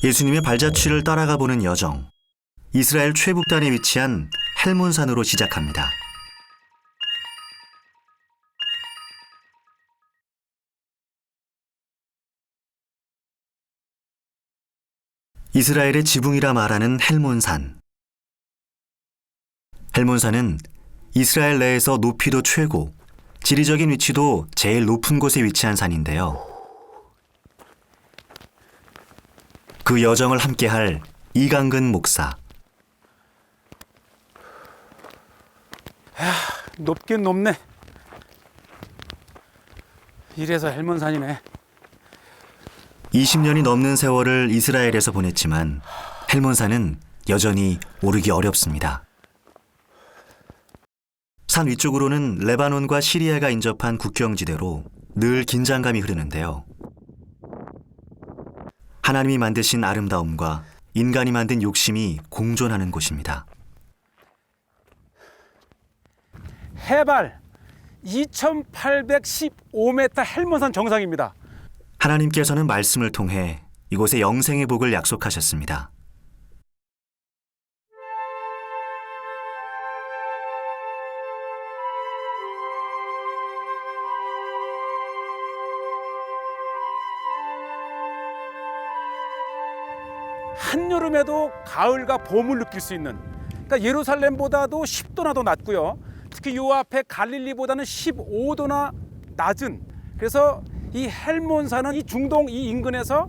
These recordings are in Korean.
예수님의 발자취를 따라가 보는 여정. 이스라엘 최북단에 위치한 헬몬산으로 시작합니다. 이스라엘의 지붕이라 말하는 헬몬산. 헬몬산은 이스라엘 내에서 높이도 최고, 지리적인 위치도 제일 높은 곳에 위치한 산인데요. 그 여정을 함께할 이강근 목사. 높긴 높네. 이래서 헬몬산이네. 20년이 넘는 세월을 이스라엘에서 보냈지만 헬몬산은 여전히 오르기 어렵습니다. 산 위쪽으로는 레바논과 시리아가 인접한 국경지대로 늘 긴장감이 흐르는데요. 하나님이 만드신 아름다움과 인간이 만든 욕심이 공존하는 곳입니다. 해발 2815m 헬몬산 정상입니다. 하나님께서는 말씀을 통해 이곳에 영생의 복을 약속하셨습니다. 한여름에도 가을과 봄을 느낄 수 있는, 그러니까 예루살렘보다도 10도나 더 낮고요. 특히 요 앞에 갈릴리보다는 15도나 낮은, 그래서 이 헬몬산은 이 중동 이 인근에서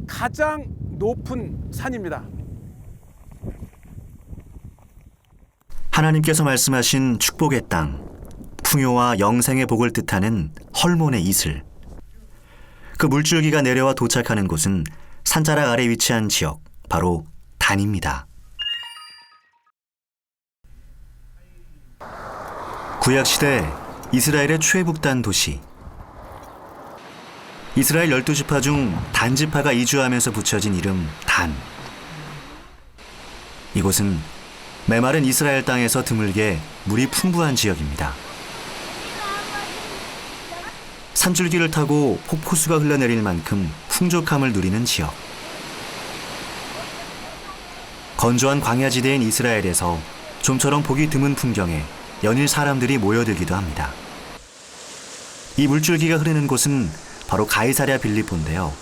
가장 높은 산입니다. 하나님께서 말씀하신 축복의 땅, 풍요와 영생의 복을 뜻하는 헐몬의 이슬. 그 물줄기가 내려와 도착하는 곳은 산자락 아래 위치한 지역, 바로 단입니다. 구약시대 이스라엘의 최북단 도시. 이스라엘 12지파 중 단지파가 이주하면서 붙여진 이름 단. 이곳은 메마른 이스라엘 땅에서 드물게 물이 풍부한 지역입니다. 산줄기를 타고 폭포수가 흘러내릴 만큼 풍족함을 누리는 지역. 건조한 광야지대인 이스라엘에서 좀처럼 보기 드문 풍경에 연일 사람들이 모여들기도 합니다. 이 물줄기가 흐르는 곳은 바로 가이사랴 빌립보인데요.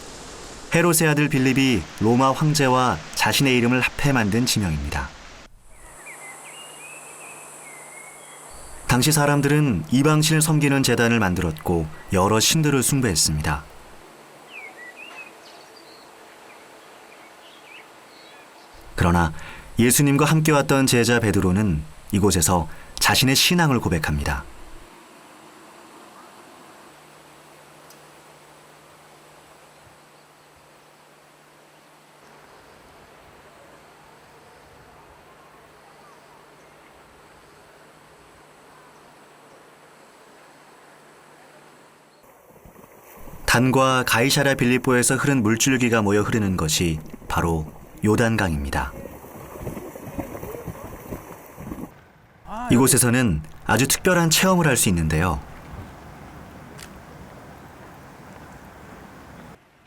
헤롯의 아들 빌립이 로마 황제와 자신의 이름을 합해 만든 지명입니다. 당시 사람들은 이방신을 섬기는 제단을 만들었고 여러 신들을 숭배했습니다. 그러나 예수님과 함께 왔던 제자 베드로는 이곳에서 자신의 신앙을 고백합니다. 단과 가이사랴 빌립보에서 흐른 물줄기가 모여 흐르는 것이 바로 요단강입니다. 이곳에서는 아주 특별한 체험을 할 수 있는데요.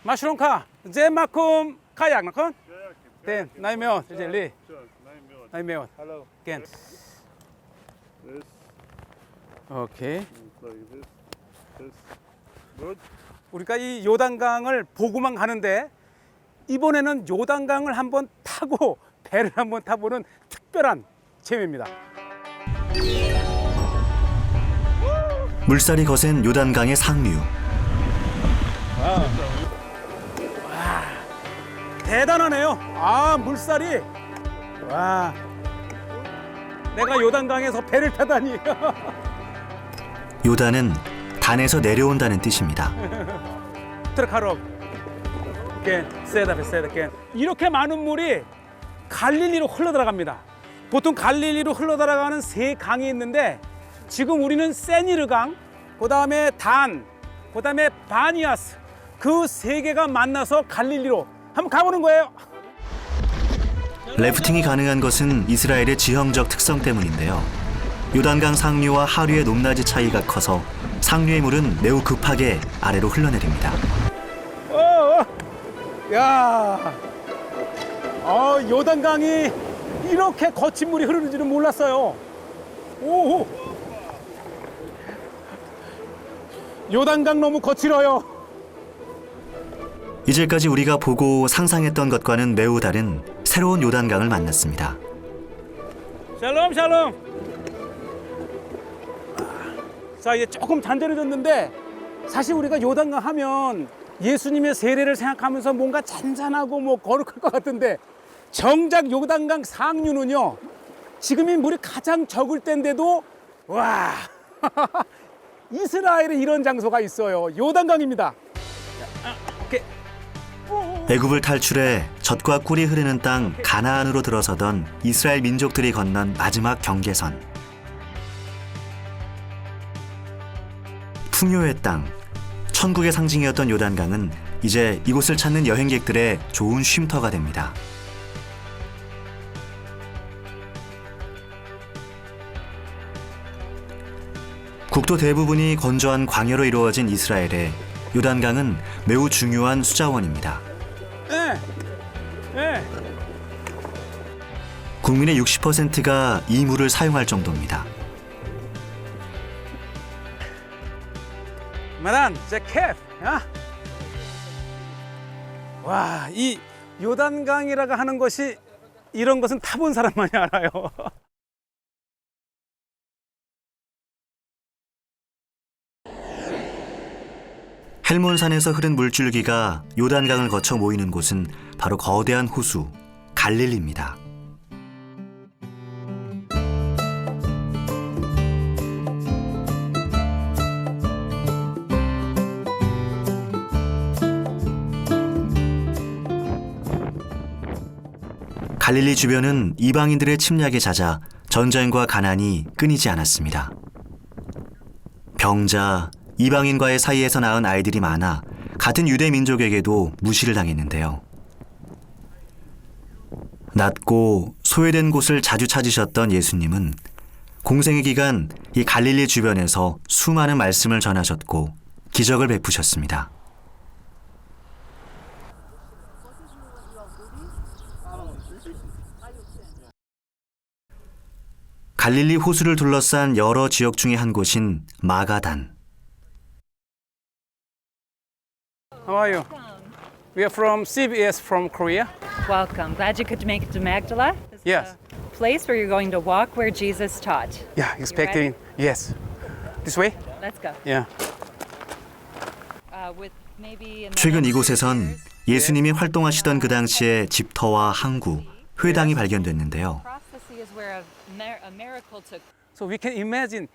마슈롱카 제마쿰 카약 나콘? 네, 나이메온 리. 나이메온. 겐. 오케이. 우리가 이 요단강을 보고만 가는데 이번에는 요단강을 한번 타고 배를 한번 타보는 특별한 체험입니다. 물살이 거센 요단강의 상류. 와, 대단하네요. 아, 물살이. 와, 내가 요단강에서 배를 타다니. 요단은 단에서 내려온다는 뜻입니다. 트럭하러 세다. 이렇게 많은 물이 갈릴리로 흘러들어갑니다. 보통 갈릴리로 흘러들어가는 세 강이 있는데 지금 우리는 세니르강, 그 다음에 단, 그 다음에 바니아스, 그 세 개가 만나서 갈릴리로 한번 가보는 거예요. 래프팅이 가능한 것은 이스라엘의 지형적 특성 때문인데요. 요단강 상류와 하류의 높낮이 차이가 커서 상류의 물은 매우 급하게 아래로 흘러내립니다. 야, 요단강이 이렇게 거친 물이 흐르는 줄은 몰랐어요. 오, 요단강 너무 거칠어요. 이제까지 우리가 보고 상상했던 것과는 매우 다른 새로운 요단강을 만났습니다. 샬롬 샬롬. 자, 이제 조금 잔잔해졌는데 사실 우리가 요단강 하면 예수님의 세례를 생각하면서 뭔가 잔잔하고 뭐 거룩할 것 같은데 정작 요단강 상류는요, 지금이 물이 가장 적을 때인데도 와 이스라엘에 이런 장소가 있어요. 요단강입니다. 애굽을 탈출해 젖과 꿀이 흐르는 땅 가나안으로 들어서던 이스라엘 민족들이 건넌 마지막 경계선. 풍요의 땅, 천국의 상징이었던 요단강은 이제 이곳을 찾는 여행객들의 좋은 쉼터가 됩니다. 국토 대부분이 건조한 광야로 이루어진 이스라엘에 요단강은 매우 중요한 수자원입니다. 네. 네. 국민의 60%가 이 물을 사용할 정도입니다. 마단, 제 캡. 와, 이 요단강이라고 하는 것이 이런 것은 타본 사람만이 알아요. 헬몬산에서 흐른 물줄기가 요단강을 거쳐 모이는 곳은 바로 거대한 호수 갈릴리입니다. 갈릴리 주변은 이방인들의 침략에 잦아 전쟁과 가난이 끊이지 않았습니다. 병자, 이방인과의 사이에서 낳은 아이들이 많아 같은 유대 민족에게도 무시를 당했는데요. 낮고 소외된 곳을 자주 찾으셨던 예수님은 공생의 기간 이 갈릴리 주변에서 수많은 말씀을 전하셨고 기적을 베푸셨습니다. 갈릴리 호수를 둘러싼 여러 지역 중에 한 곳인 마가단. How are you? We are from CBS from Korea. Welcome. Glad you could make it to Magdala. This is Yes. a place where you're going to walk where Jesus taught. Yeah, expecting. Yes. This way? Let's go. Yeah. With maybe in the 최근 next 이곳에선 years, 예수님이 활동하시던 그 당시의 집터와 항구, 회당이 발견됐는데요. across the sea is where a miracle took. So we can imagine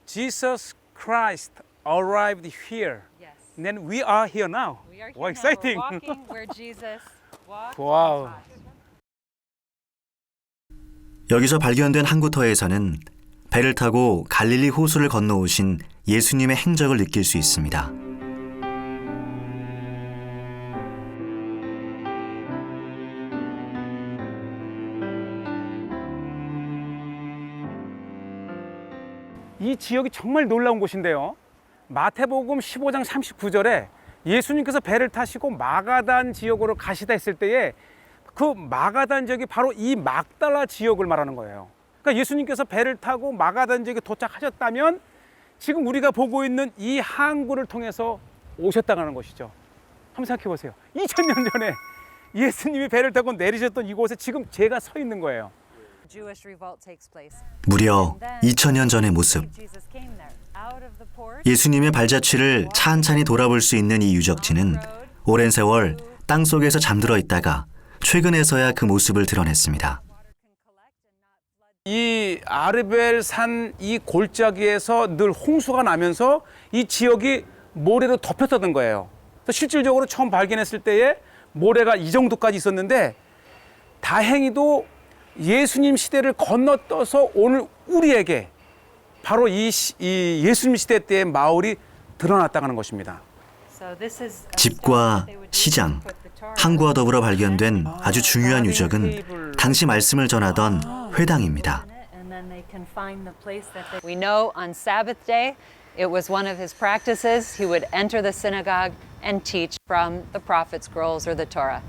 Jesus Christ arrived here. Yes. And then we are here now. We are here Wow, now. exciting. We're walking where Jesus walked. Wow. and taught. 여기서 발견된 항구터에서는 배를 타고 갈릴리 호수를 건너오신 예수님의 행적을 느낄 수 있습니다. 이 지역이 정말 놀라운 곳인데요. 마태복음 15장 39절에 예수님께서 배를 타시고 마가단 지역으로 가시다 했을 때에 그 마가단 지역이 바로 이 막달라 지역을 말하는 거예요. 그러니까 예수님께서 배를 타고 마가단 지역에 도착하셨다면 지금 우리가 보고 있는 이 항구를 통해서 오셨다는 것이죠. 한번 생각해 보세요. 2000년 전에 예수님이 배를 타고 내리셨던 이곳에 지금 제가 서 있는 거예요. Jewish revolt takes place. 무려 2000년 전의 모습. Jesus came there out of the port. 예수님의 발자취를 찬찬히 돌아볼 수 있는 이 유적지는 오랜 세월 땅속에서 잠들어 있다가 최근에서야 그 모습을 드러냈습니다. 이 아르벨산 이 골짜기에서 늘 홍수가 나면서 이 지역이 모래로 덮였던 거예요. 그래서 실질적으로 처음 발견했을 때에 모래가 이 정도까지 있었는데 다행히도 예수님 시대를 건너떠서 오늘 우리에게 바로 이 예수님 시대 때의 마을이 드러났다는 것입니다. So this is a 집과 stone that they would use 시장, to put the Torah. 항구와 더불어 발견된 아주 중요한 유적은 당시 말씀을 전하던 회당입니다. And then they can find the place that they. We know on Sabbath day, it was one of his practices. He would enter the synagogue and teach from the prophet scrolls or the Torah.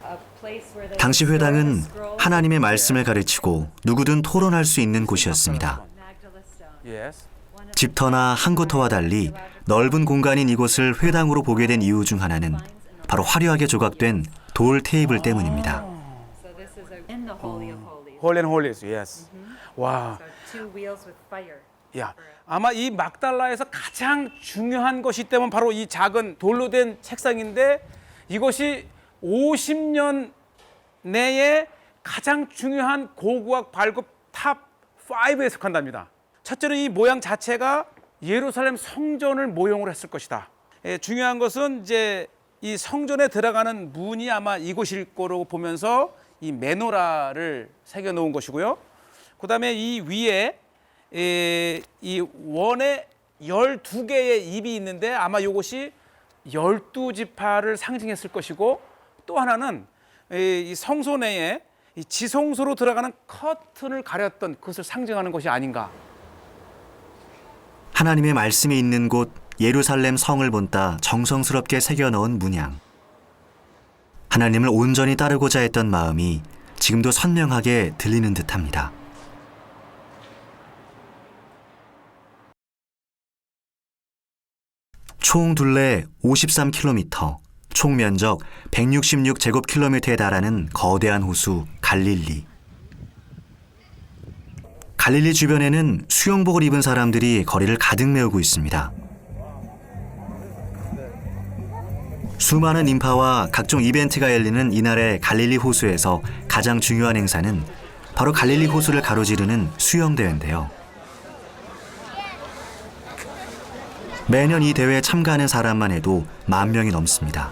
a place where they 당시 would store the 회당은 scrolls. 하나님의 말씀을 가르치고 누구든 토론할 수 있는 곳이었습니다. Magdala Stone. Yes. 집터나 항구터와 달리 넓은 공간인 이곳을 회당으로 보게 된 이유 중 하나는 바로 화려하게 조각된 돌 테이블 때문입니다. So this is in the Holy of Holies. Holy and Holies. Yes. 와. So 2 wheels with fire. 야, 아마 이 막달라에서 가장 중요한 것이 있다면 바로 이 작은 돌로 된 책상인데 이것이 50년 내에 가장 중요한 고고학 발급 탑 5에 속한답니다. 첫째로 이 모양 자체가 예루살렘 성전을 모형으로 했을 것이다. 중요한 것은 이제 이 성전에 들어가는 문이 아마 이곳일 거라고 보면서 이 메노라를 새겨 놓은 것이고요. 그다음에 이 위에 이 원에 12개의 입이 있는데 아마 이것이 12지파를 상징했을 것이고 또 하나는 이 성소 내에 이 지성소로 들어가는 커튼을 가렸던 그것을 상징하는 것이 아닌가. 하나님의 말씀이 있는 곳 예루살렘 성을 본따 정성스럽게 새겨 넣은 문양. 하나님을 온전히 따르고자 했던 마음이 지금도 선명하게 들리는 듯합니다. 총 둘레 53km, 총 면적 166제곱킬로미터에 달하는 거대한 호수 갈릴리. 갈릴리 주변에는 수영복을 입은 사람들이 거리를 가득 메우고 있습니다. 수많은 인파와 각종 이벤트가 열리는 이날의 갈릴리 호수에서 가장 중요한 행사는 바로 갈릴리 호수를 가로지르는 수영대회인데요. 매년 이 대회에 참가하는 사람만 해도 10,000명이 넘습니다.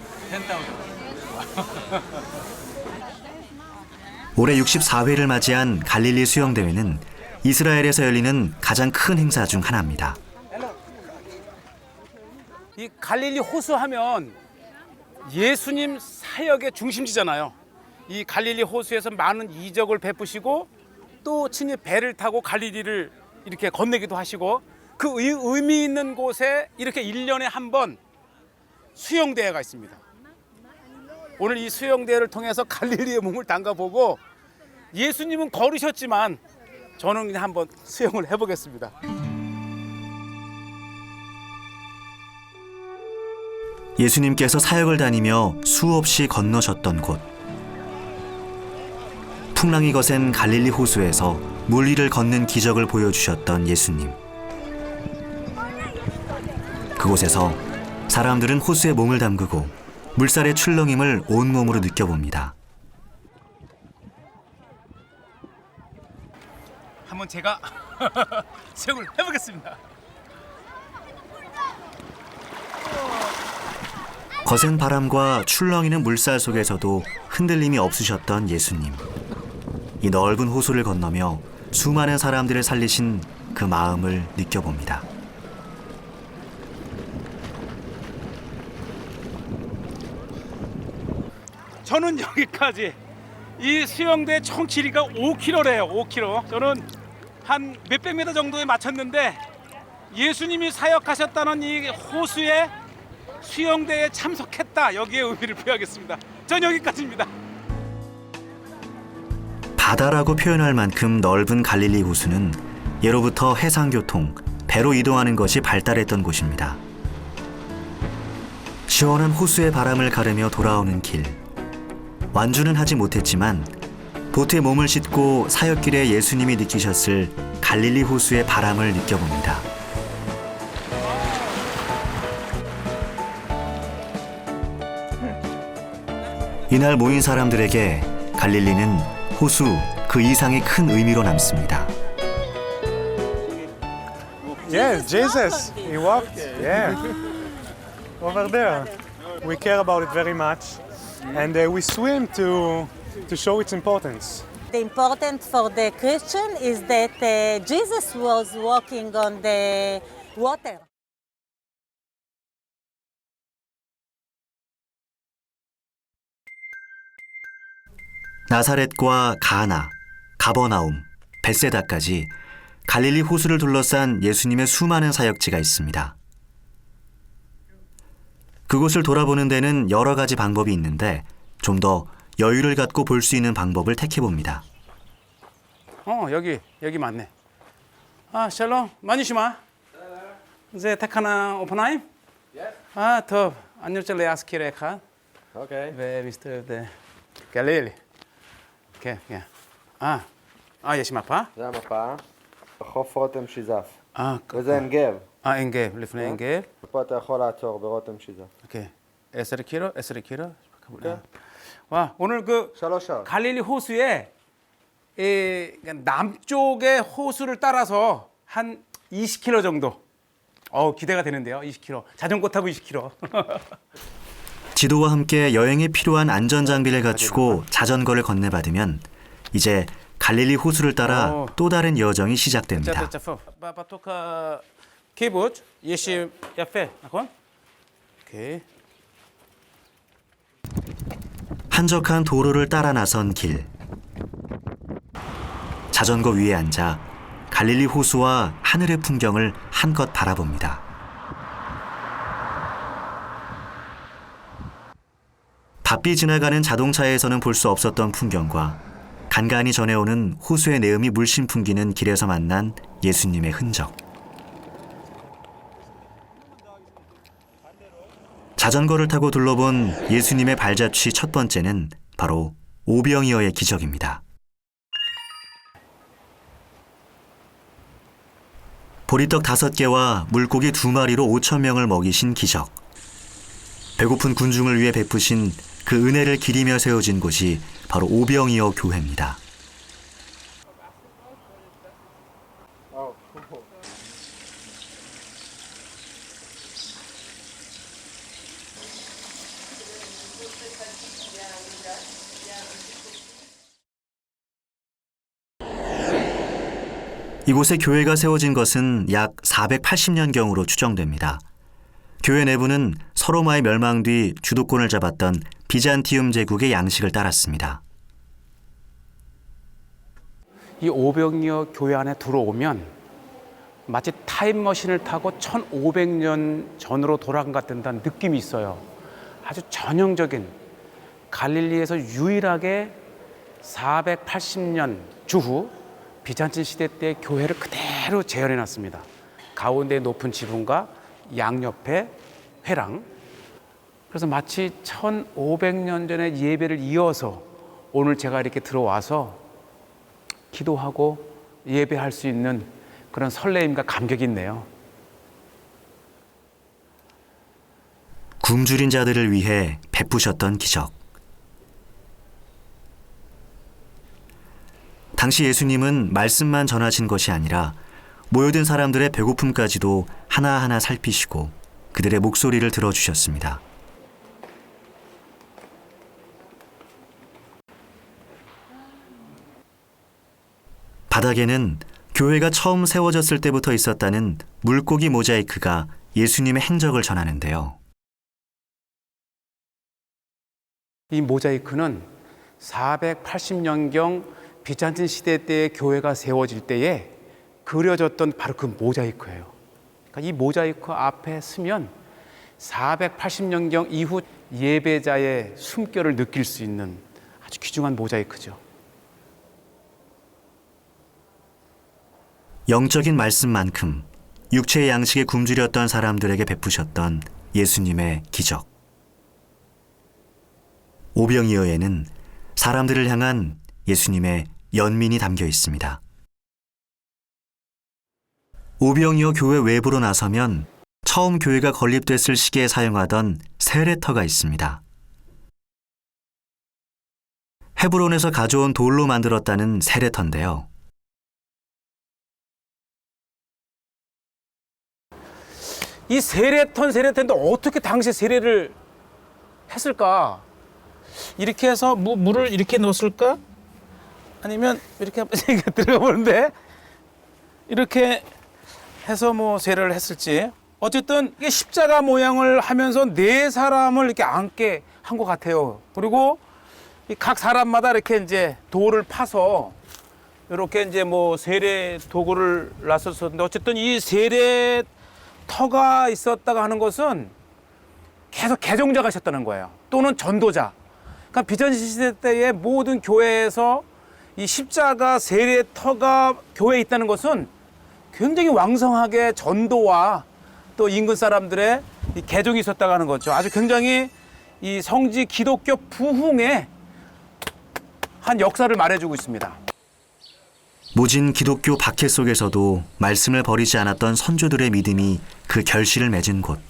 올해 64회를 맞이한 갈릴리 수영대회는 이스라엘에서 열리는 가장 큰 행사 중 하나입니다. 이 갈릴리 호수 하면 예수님 사역의 중심지잖아요. 이 갈릴리 호수에서 많은 이적을 베푸시고 또 친히 배를 타고 갈릴리를 이렇게 건너기도 하시고 그 의미 있는 곳에 이렇게 1년에 한 번 수영대회가 있습니다. 오늘 이 수영대회를 통해서 갈릴리의 몸을 담가보고 예수님은 걸으셨지만 저는 그냥 한번 수영을 해보겠습니다. 예수님께서 사역을 다니며 수없이 건너셨던 곳. 풍랑이 거센 갈릴리 호수에서 물 위를 걷는 기적을 보여주셨던 예수님. 그곳에서 사람들은 호수에 몸을 담그고 물살의 출렁임을 온몸으로 느껴봅니다. 한번 제가 수영을 해보겠습니다. 거센 바람과 출렁이는 물살 속에서도 흔들림이 없으셨던 예수님. 이 넓은 호수를 건너며 수많은 사람들을 살리신 그 마음을 느껴봅니다. 저는 여기까지 이 수영대 총 길이가 5km래요. 5km. 저는 한 몇백 미터 정도에 맞췄는데 예수님이 사역하셨다는 이 호수에 수영대에 참석했다. 여기에 의미를 부여하겠습니다. 전 여기까지입니다. 바다라고 표현할 만큼 넓은 갈릴리 호수는 예로부터 해상교통, 배로 이동하는 것이 발달했던 곳입니다. 시원한 호수의 바람을 가르며 돌아오는 길. 완주는 하지 못했지만 보트에 몸을 싣고 사역길에 예수님이 느끼셨을 갈릴리 호수의 바람을 느껴봅니다. 이날 모인 사람들에게 갈릴리는 호수 그 이상의 큰 의미로 남습니다. Yes, Jesus. He walked. Yeah. Over there. We care about it very much. And we swim to show its importance. The important for the Christian is that Jesus was walking on the water. 나사렛과 가나, 가버나움, 벳세다까지 갈릴리 호수를 둘러싼 예수님의 수많은 사역지가 있습니다. 그곳을 돌아보는 데는 여러 가지 방법이 있는데 좀 더 여유를 갖고 볼 수 있는 방법을 택해봅니다. 여기 맞네. 샬롬, 많이 쉬마. 이제 택하나 오픈하임? טוב, אני רוצה להזכיר אחד. אוקיי. ומסתובב גליל. כן, כן. יש מפה? זה המפה. חוף רותם שיזף. אה, וזה עין גב. עין גב, לפני עין גב. ופה אתה יכול לעצור ברותם שיזף. 오케이. 10km. 와, 오늘 그 3 שעות. 갈릴리 호수에 남쪽의 호수를 따라서 한 20km 정도. 기대가 되는데요. 20km. 자전거 타고 20km. 지도와 함께 여행에 필요한 안전장비를 갖추고 자전거를 건네받으면 이제 갈릴리 호수를 따라 또 다른 여정이 시작됩니다. 바토카 키부츠 예시 야페 나콘. 오케이. 한적한 도로를 따라 나선 길. 자전거 위에 앉아 갈릴리 호수와 하늘의 풍경을 한껏 바라봅니다. 바삐 지나가는 자동차에서는 볼 수 없었던 풍경과 간간히 전해오는 호수의 내음이 물씬 풍기는 길에서 만난 예수님의 흔적. 자전거를 타고 둘러본 예수님의 발자취 첫 번째는 바로 오병이어의 기적입니다. 보리떡 5개와 물고기 2마리로 5,000명을 먹이신 기적. 배고픈 군중을 위해 베푸신 그 은혜를 기리며 세워진 곳이 바로 오병이어 교회입니다. 이곳에 교회가 세워진 것은 약 480년경으로 추정됩니다. 교회 내부는 서로마의 멸망 뒤 주도권을 잡았던 비잔티움 제국의 양식을 따랐습니다. 이 오병이어 교회 안에 들어오면 마치 타임머신을 타고 1500년 전으로 돌아간 것 같다는 느낌이 있어요. 아주 전형적인 갈릴리에서 유일하게 480년 주후 비잔틴 시대 때 교회를 그대로 재현해 놨습니다. 가운데 높은 지붕과 양옆에 회랑. 그래서 마치 1500년 전의 예배를 이어서 오늘 제가 이렇게 들어와서 기도하고 예배할 수 있는 그런 설레임과 감격이 있네요. 굶주린 자들을 위해 베푸셨던 기적. 당시 예수님은 말씀만 전하신 것이 아니라 모여든 사람들의 배고픔까지도 하나하나 살피시고 그들의 목소리를 들어주셨습니다. 바닥에는 교회가 처음 세워졌을 때부터 있었다는 물고기 모자이크가 예수님의 행적을 전하는데요. 이 모자이크는 480년경 비잔틴 시대 때의 교회가 세워질 때에 그려졌던 바로 그 모자이크예요. 그러니까 이 모자이크 앞에 서면 480년경 이후 예배자의 숨결을 느낄 수 있는 아주 귀중한 모자이크죠. 영적인 말씀만큼 육체의 양식에 굶주렸던 사람들에게 베푸셨던 예수님의 기적. 오병이어에는 사람들을 향한 예수님의 연민이 담겨 있습니다. 오병이어 교회 외부로 나서면 처음 교회가 건립됐을 시기에 사용하던 세레터가 있습니다. 헤브론에서 가져온 돌로 만들었다는 세레터인데요. 이 세례턴인데 어떻게 당시 세례를 했을까? 이렇게 해서 물을 이렇게 넣었을까? 아니면 이렇게 한번 들어가 보는데 이렇게 해서 세례를 했을지. 어쨌든 이게 십자가 모양을 하면서 4사람을 이렇게 앉게 한 것 같아요. 그리고 각 사람마다 이렇게 이제 돌을 파서 이렇게 이제 세례 도구를 놨었는데 어쨌든 이 세례 터가 있었다가 하는 것은 계속 개종자가 있었다는 거예요. 또는 전도자. 그러니까 비전시 시대 때의 모든 교회에서 이 십자가 세례터가 교회에 있다는 것은 굉장히 왕성하게 전도와 또 인근 사람들의 이 개종이 있었다고 하는 거죠. 아주 굉장히 이 성지 기독교 부흥의 한 역사를 말해주고 있습니다. 모진 기독교 박해 속에서도 말씀을 버리지 않았던 선조들의 믿음이 그 결실을 맺은 곳.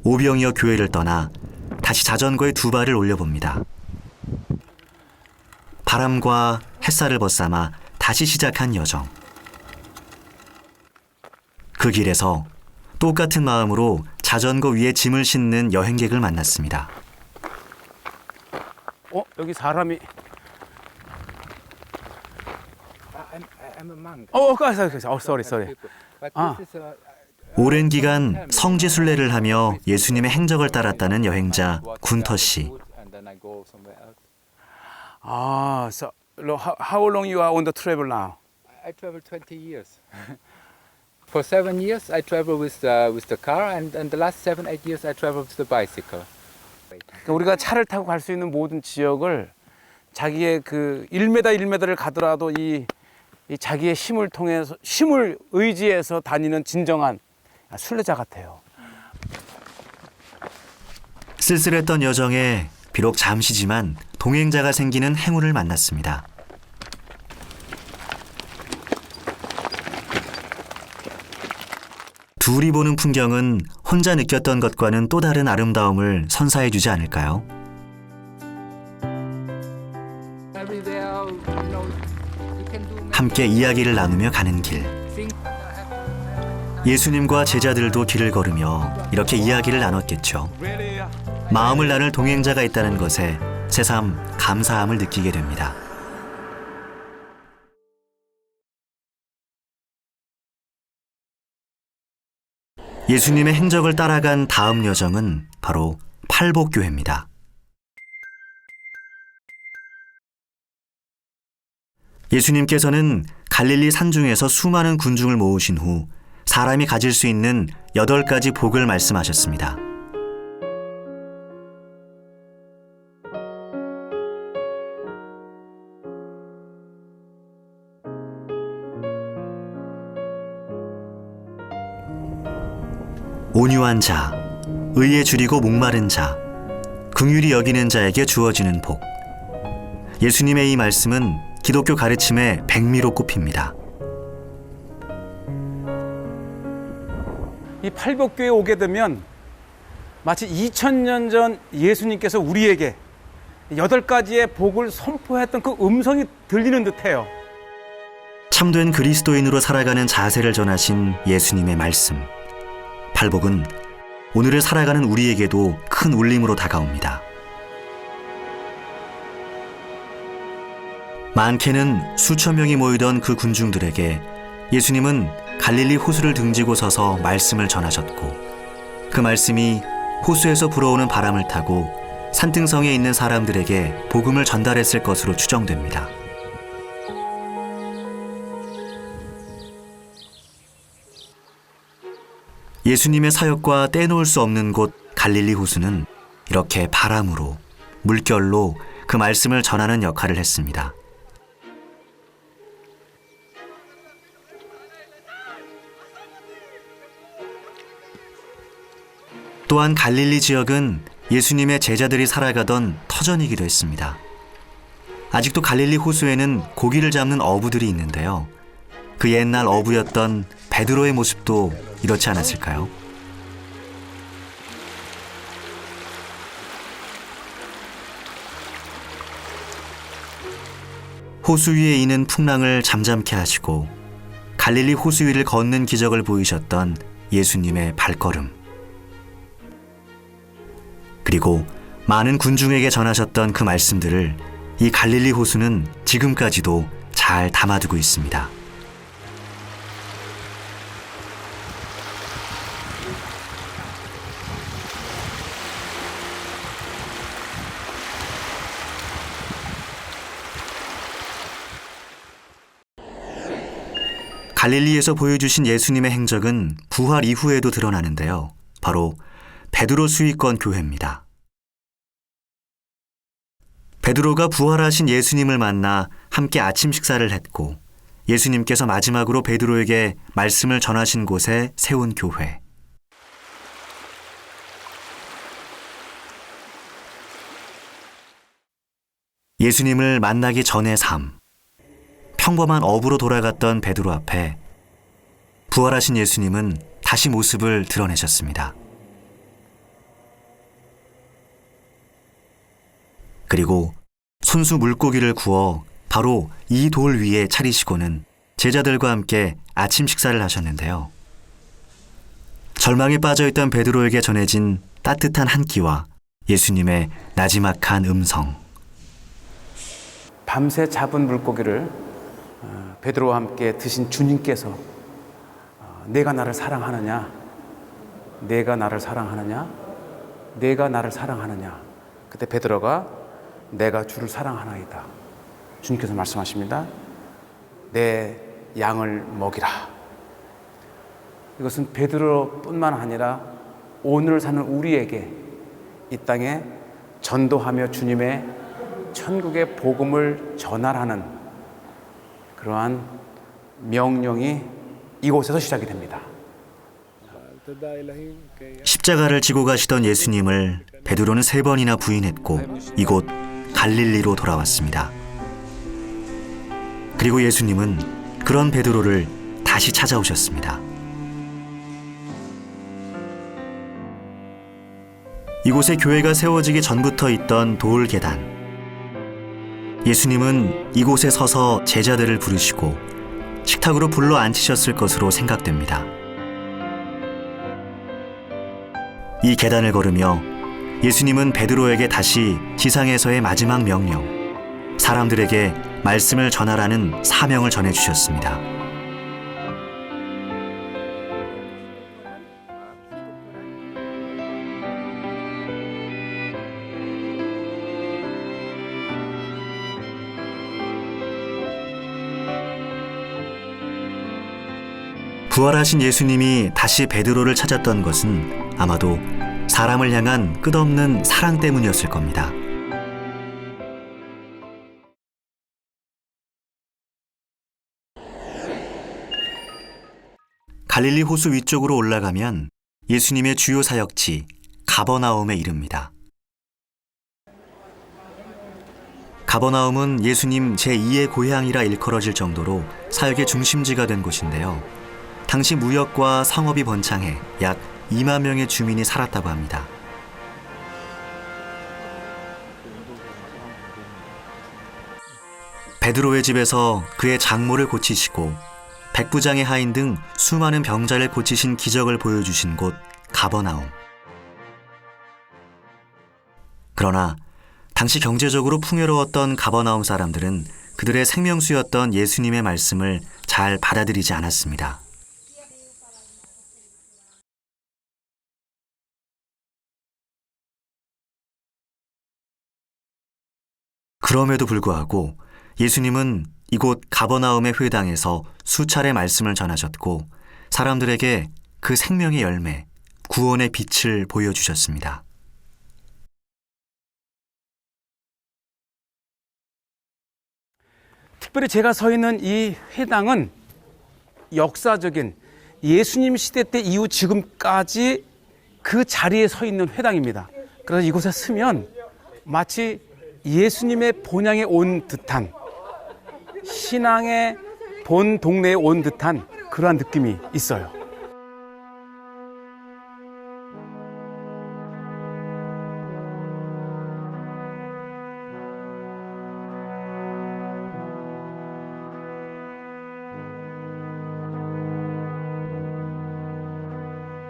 오병이어 교회를 떠나 다시 자전거에 두 발을 올려봅니다. 바람과 햇살을 벗삼아 다시 시작한 여정. 그 길에서 똑같은 마음으로 자전거 위에 짐을 싣는 여행객을 만났습니다. 여기 사람이 I'm a monk. sorry. But Ah. this is a 오랜 기간 성지 순례를 하며 예수님의 행적을 따랐다는 여행자 군터 씨. and then I go somewhere else. So how long you are on the travel now? I travel 20 years. For 7 years I travel with the car, and the last 7-8 years I travel with the bicycle. 그러니까 우리가 차를 타고 갈 수 있는 모든 지역을 자기의 그 1m를 가더라도 이 자기의 힘을 통해서 힘을 의지해서 다니는 진정한 순례자 같아요. 쓸쓸했던 여정에 비록 잠시지만 동행자가 생기는 행운을 만났습니다. 둘이 보는 풍경은 혼자 느꼈던 것과는 또 다른 아름다움을 선사해 주지 않을까요? Everywhere, you can do 함께 이야기를 나누며 가는 길. things. 예수님과 제자들도 길을 걸으며 이렇게 이야기를 나눴겠죠. 마음을 나눌 동행자가 있다는 것에 새삼 감사함을 느끼게 됩니다. 예수님의 행적을 따라간 다음 여정은 바로 팔복교회입니다. 예수님께서는 갈릴리 산중에서 수많은 군중을 모으신 후 사람이 가질 수 있는 8가지 복을 말씀하셨습니다. 온유한 자, 의에 줄이고 목마른 자, 긍휼히 여기는 자에게 주어지는 복. 예수님의 이 말씀은 기독교 가르침의 백미로 꼽힙니다. 이 팔복교에 오게 되면 마치 2000년 전 예수님께서 우리에게 8가지의 복을 선포했던 그 음성이 들리는 듯해요. 참된 그리스도인으로 살아가는 자세를 전하신 예수님의 말씀. 팔복은 오늘을 살아가는 우리에게도 큰 울림으로 다가옵니다. 많게는 수천 명이 모이던 그 군중들에게 예수님은 갈릴리 호수를 등지고 서서 말씀을 전하셨고, 그 말씀이 호수에서 불어오는 바람을 타고 산등성에 있는 사람들에게 복음을 전달했을 것으로 추정됩니다. 예수님의 사역과 떼놓을 수 없는 곳 갈릴리 호수는 이렇게 바람으로, 물결로 그 말씀을 전하는 역할을 했습니다. 또한 갈릴리 지역은 예수님의 제자들이 살아가던 터전이기도 했습니다. 아직도 갈릴리 호수에는 고기를 잡는 어부들이 있는데요. 그 옛날 어부였던 베드로의 모습도 이렇지 않았을까요? 호수 위에 이는 풍랑을 잠잠케 하시고 갈릴리 호수 위를 걷는 기적을 보이셨던 예수님의 발걸음. 그리고 많은 군중에게 전하셨던 그 말씀들을 이 갈릴리 호수는 지금까지도 잘 담아두고 있습니다. 갈릴리에서 보여주신 예수님의 행적은 부활 이후에도 드러나는데요. 바로 베드로 수위권 교회입니다. 베드로가 부활하신 예수님을 만나 함께 아침 식사를 했고 예수님께서 마지막으로 베드로에게 말씀을 전하신 곳에 세운 교회. 예수님을 만나기 전의 삶. 평범한 어부로 돌아갔던 베드로 앞에 부활하신 예수님은 다시 모습을 드러내셨습니다. 그리고 손수 물고기를 구워 바로 이 돌 위에 차리시고는 제자들과 함께 아침 식사를 하셨는데요. 절망에 빠져있던 베드로에게 전해진 따뜻한 한 끼와 예수님의 나지막한 음성. 밤새 잡은 물고기를 베드로와 함께 드신 주님께서 내가 나를 사랑하느냐? 내가 나를 사랑하느냐? 내가 나를 사랑하느냐? 그때 베드로가 내가 주를 사랑하나이다. 주님께서 말씀하십니다. 내 양을 먹이라. 이것은 베드로뿐만 아니라 오늘 사는 우리에게 이 땅에 전도하며 주님의 천국의 복음을 전하라는 그러한 명령이 이곳에서 시작이 됩니다. 십자가를 지고 가시던 예수님을 베드로는 3번이나 부인했고 이곳 갈릴리로 돌아왔습니다. 그리고 예수님은 그런 베드로를 다시 찾아오셨습니다. 이곳에 교회가 세워지기 전부터 있던 돌 계단. 예수님은 이곳에 서서 제자들을 부르시고 식탁으로 불러 앉히셨을 것으로 생각됩니다. 이 계단을 걸으며 예수님은 베드로에게 다시 지상에서의 마지막 명령, 사람들에게 말씀을 전하라는 사명을 전해주셨습니다. 부활하신 예수님이 다시 베드로를 찾았던 것은 아마도 사람을 향한 끝없는 사랑 때문이었을 겁니다. 갈릴리 호수 위쪽으로 올라가면 예수님의 주요 사역지 가버나움에 이릅니다. 가버나움은 예수님 제2의 고향이라 일컬어질 정도로 사역의 중심지가 된 곳인데요. 당시 무역과 상업이 번창해 약 2만 명의 주민이 살았다고 합니다. 베드로의 집에서 그의 장모를 고치시고 백부장의 하인 등 수많은 병자를 고치신 기적을 보여주신 곳 가버나움. 그러나 당시 경제적으로 풍요로웠던 가버나움 사람들은 그들의 생명수였던 예수님의 말씀을 잘 받아들이지 않았습니다. 그럼에도 불구하고 예수님은 이곳 가버나움의 회당에서 수차례 말씀을 전하셨고 사람들에게 그 생명의 열매, 구원의 빛을 보여주셨습니다. 특별히 제가 서 있는 이 회당은 역사적인 예수님 시대 때 이후 지금까지 그 자리에 서 있는 회당입니다. 그래서 이곳에 서면 마치 예수님의 본향에 온 듯한, 신앙의 본 동네에 온 듯한 그러한 느낌이 있어요.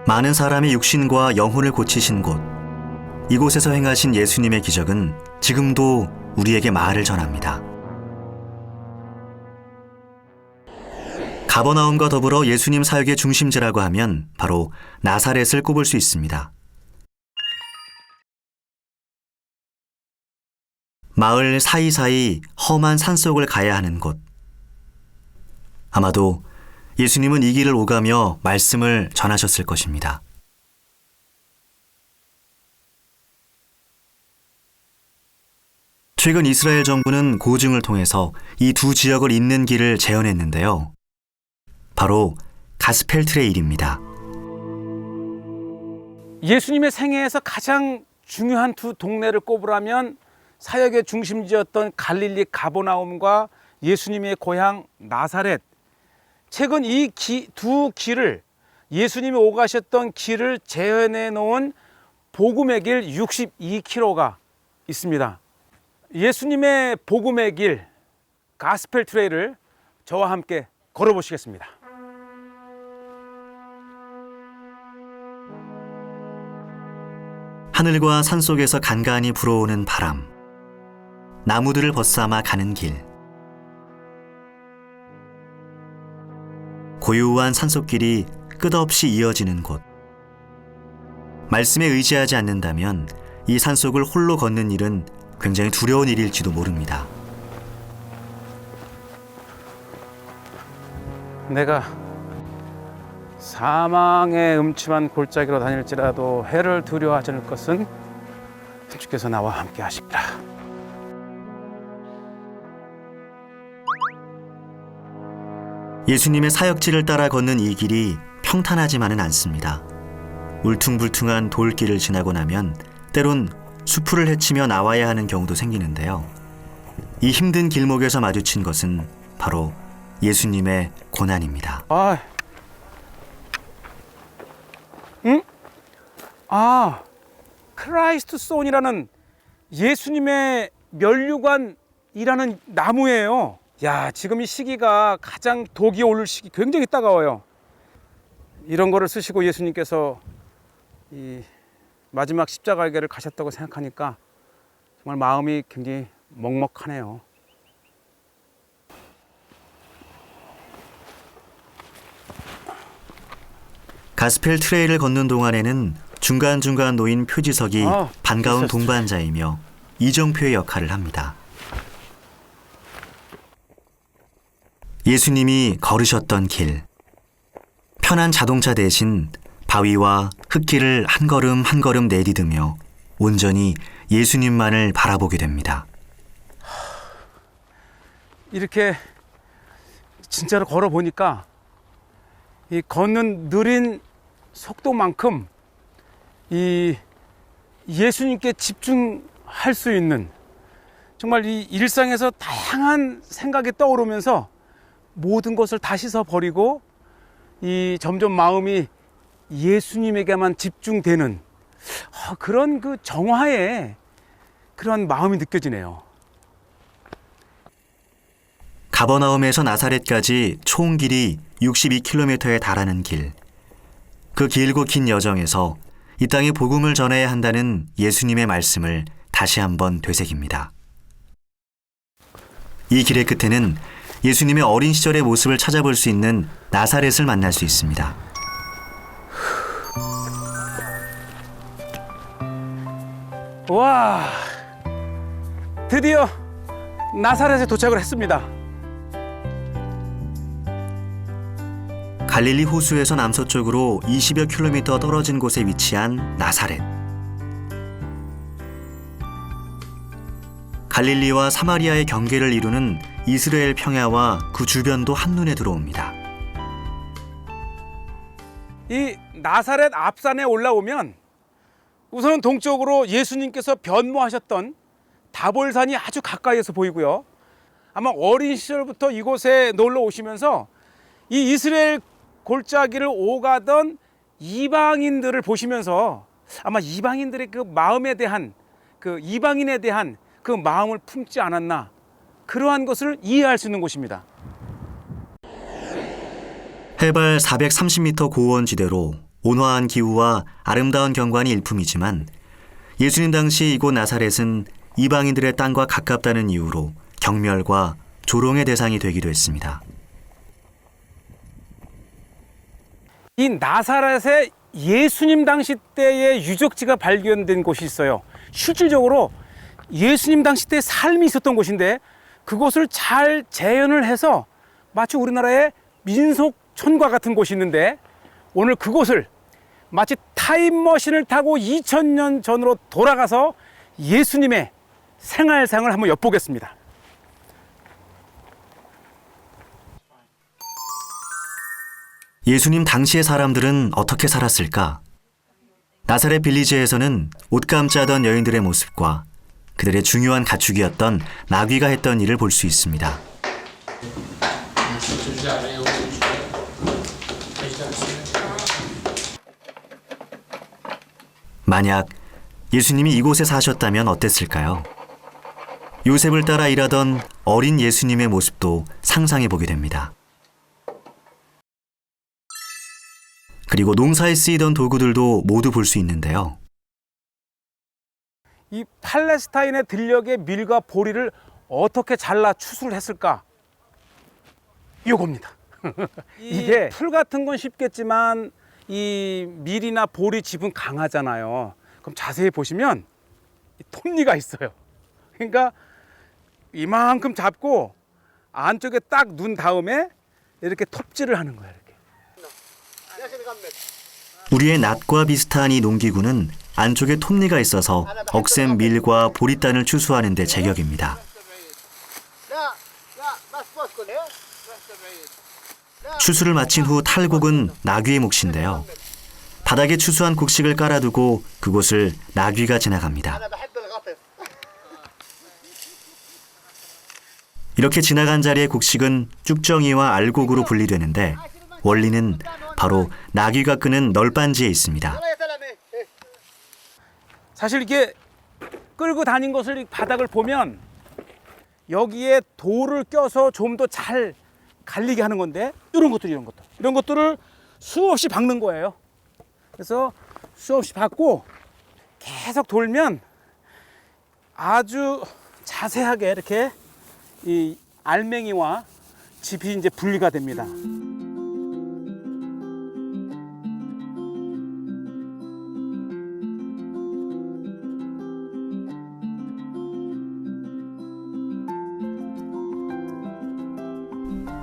많은 사람의 육신과 영혼을 고치신 곳, 이곳에서 행하신 예수님의 기적은 지금도 우리에게 말을 전합니다. 가버나움과 더불어 예수님 사역의 중심지라고 하면 바로 나사렛을 꼽을 수 있습니다. 마을 사이사이 험한 산속을 가야 하는 곳. 아마도 예수님은 이 길을 오가며 말씀을 전하셨을 것입니다. 최근 이스라엘 정부는 고증을 통해서 이 두 지역을 잇는 길을 재현했는데요. 바로 가스펠 트레일입니다. 예수님의 생애에서 가장 중요한 두 동네를 꼽으라면 사역의 중심지였던 갈릴리 가버나움과 예수님의 고향 나사렛. 최근 이 두 길을 예수님이 오가셨던 길을 재현해 놓은 복음의 길 62km가 있습니다. 예수님의 복음의 길 가스펠 트레일을 저와 함께 걸어보시겠습니다. 하늘과 산 속에서 간간히 불어오는 바람, 나무들을 벗삼아 가는 길, 고요한 산속길이 끝없이 이어지는 곳. 말씀에 의지하지 않는다면 이 산속을 홀로 걷는 일은 굉장히 두려운 일일지도 모릅니다. 내가 사망의 음침한 골짜기로 다닐지라도 해를 두려워하지 않을 것은 주께서 나와 함께 하십니다. 예수님의 사역지를 따라 걷는 이 길이 평탄하지만은 않습니다. 울퉁불퉁한 돌길을 지나고 나면 때론 수풀을 헤치며 나와야 하는 경우도 생기는데요. 이 힘든 길목에서 마주친 것은 바로 예수님의 고난입니다. 크라이스트 손이라는 예수님의 면류관이라는 나무예요. 야, 지금 이 시기가 가장 독이 오를 시기, 굉장히 따가워요. 이런 거를 쓰시고 예수님께서 이 마지막 십자가의 길을 가셨다고 생각하니까 정말 마음이 굉장히 먹먹하네요. 가스펠 트레일을 걷는 동안에는 중간중간 놓인 표지석이 반가운 동반자이며 이정표의 역할을 합니다. 예수님이 걸으셨던 길, 편한 자동차 대신 바위와 흙길을 한 걸음 한 걸음 내디디며 온전히 예수님만을 바라보게 됩니다. 이렇게 진짜로 걸어보니까 이 걷는 느린 속도만큼 이 예수님께 집중할 수 있는, 정말 이 일상에서 다양한 생각이 떠오르면서 모든 것을 다 씻어버리고 이 점점 마음이 예수님에게만 집중되는 그런 그 정화의 그런 마음이 느껴지네요. 가버나움에서 나사렛까지 총 길이 62km에 달하는 길. 그 길고 긴 여정에서 이 땅에 복음을 전해야 한다는 예수님의 말씀을 다시 한번 되새깁니다. 이 길의 끝에는 예수님의 어린 시절의 모습을 찾아볼 수 있는 나사렛을 만날 수 있습니다. 와, 드디어 나사렛에 도착을 했습니다. 갈릴리 호수에서 남서쪽으로 20여 킬로미터 떨어진 곳에 위치한 나사렛. 갈릴리와 사마리아의 경계를 이루는 이스라엘 평야와 그 주변도 한눈에 들어옵니다. 이 나사렛 앞산에 올라오면 우선 동쪽으로 예수님께서 변모하셨던 다볼산이 아주 가까이에서 보이고요. 아마 어린 시절부터 이곳에 놀러 오시면서 이 이스라엘 골짜기를 오가던 이방인들을 보시면서 아마 이방인들의 그 마음에 대한, 그 이방인에 대한 그 마음을 품지 않았나, 그러한 것을 이해할 수 있는 곳입니다. 해발 430m 고원지대로 온화한 기후와 아름다운 경관이 일품이지만 예수님 당시 이곳 나사렛은 이방인들의 땅과 가깝다는 이유로 경멸과 조롱의 대상이 되기도 했습니다. 이 나사렛에 예수님 당시 때의 유적지가 발견된 곳이 있어요. 실질적으로 예수님 당시 때 삶이 있었던 곳인데 그곳을 잘 재현을 해서 마치 우리나라의 민속촌과 같은 곳이 있는데, 오늘 그곳을 마치 타임머신을 타고 2000년 전으로 돌아가서 예수님의 생활상을 한번 엿보겠습니다. 예수님 당시의 사람들은 어떻게 살았을까? 나사렛 빌리지에서는 옷감지 하던 여인들의 모습과 그들의 중요한 가축이었던 나귀가 했던 일을 볼 수 있습니다. 만약 예수님이 이곳에 사셨다면 어땠을까요? 요셉을 따라 일하던 어린 예수님의 모습도 상상해 보게 됩니다. 그리고 농사에 쓰이던 도구들도 모두 볼 수 있는데요. 이 팔레스타인의 들녘의 밀과 보리를 어떻게 잘라 추수를 했을까? 요겁니다. 이게 풀 같은 건 쉽겠지만 이 밀이나 보리 즙은 강하잖아요. 그럼 자세히 보시면 톱니가 있어요. 그러니까 이만큼 잡고 안쪽에 딱 눈 다음에 이렇게 톱질을 하는 거예요. 이렇게. 우리의 낫과 비슷한 이 농기구는 안쪽에 톱니가 있어서 억센 밀과 보리단을 추수하는 데 제격입니다. 추수를 마친 후 탈곡은 나귀의 몫인데요. 바닥에 추수한 곡식을 깔아두고 그곳을 나귀가 지나갑니다. 이렇게 지나간 자리의 곡식은 쭉정이와 알곡으로 분리되는데 원리는 바로 나귀가 끄는 널빤지에 있습니다. 사실 이게 끌고 다닌 것을 바닥을 보면 여기에 돌을 껴서 좀 더 잘 갈리게 하는 건데 이런 것들을 수없이 박는 거예요. 그래서 수없이 박고 계속 돌면 아주 자세하게 이렇게 이 알맹이와 짚이 이제 분리가 됩니다.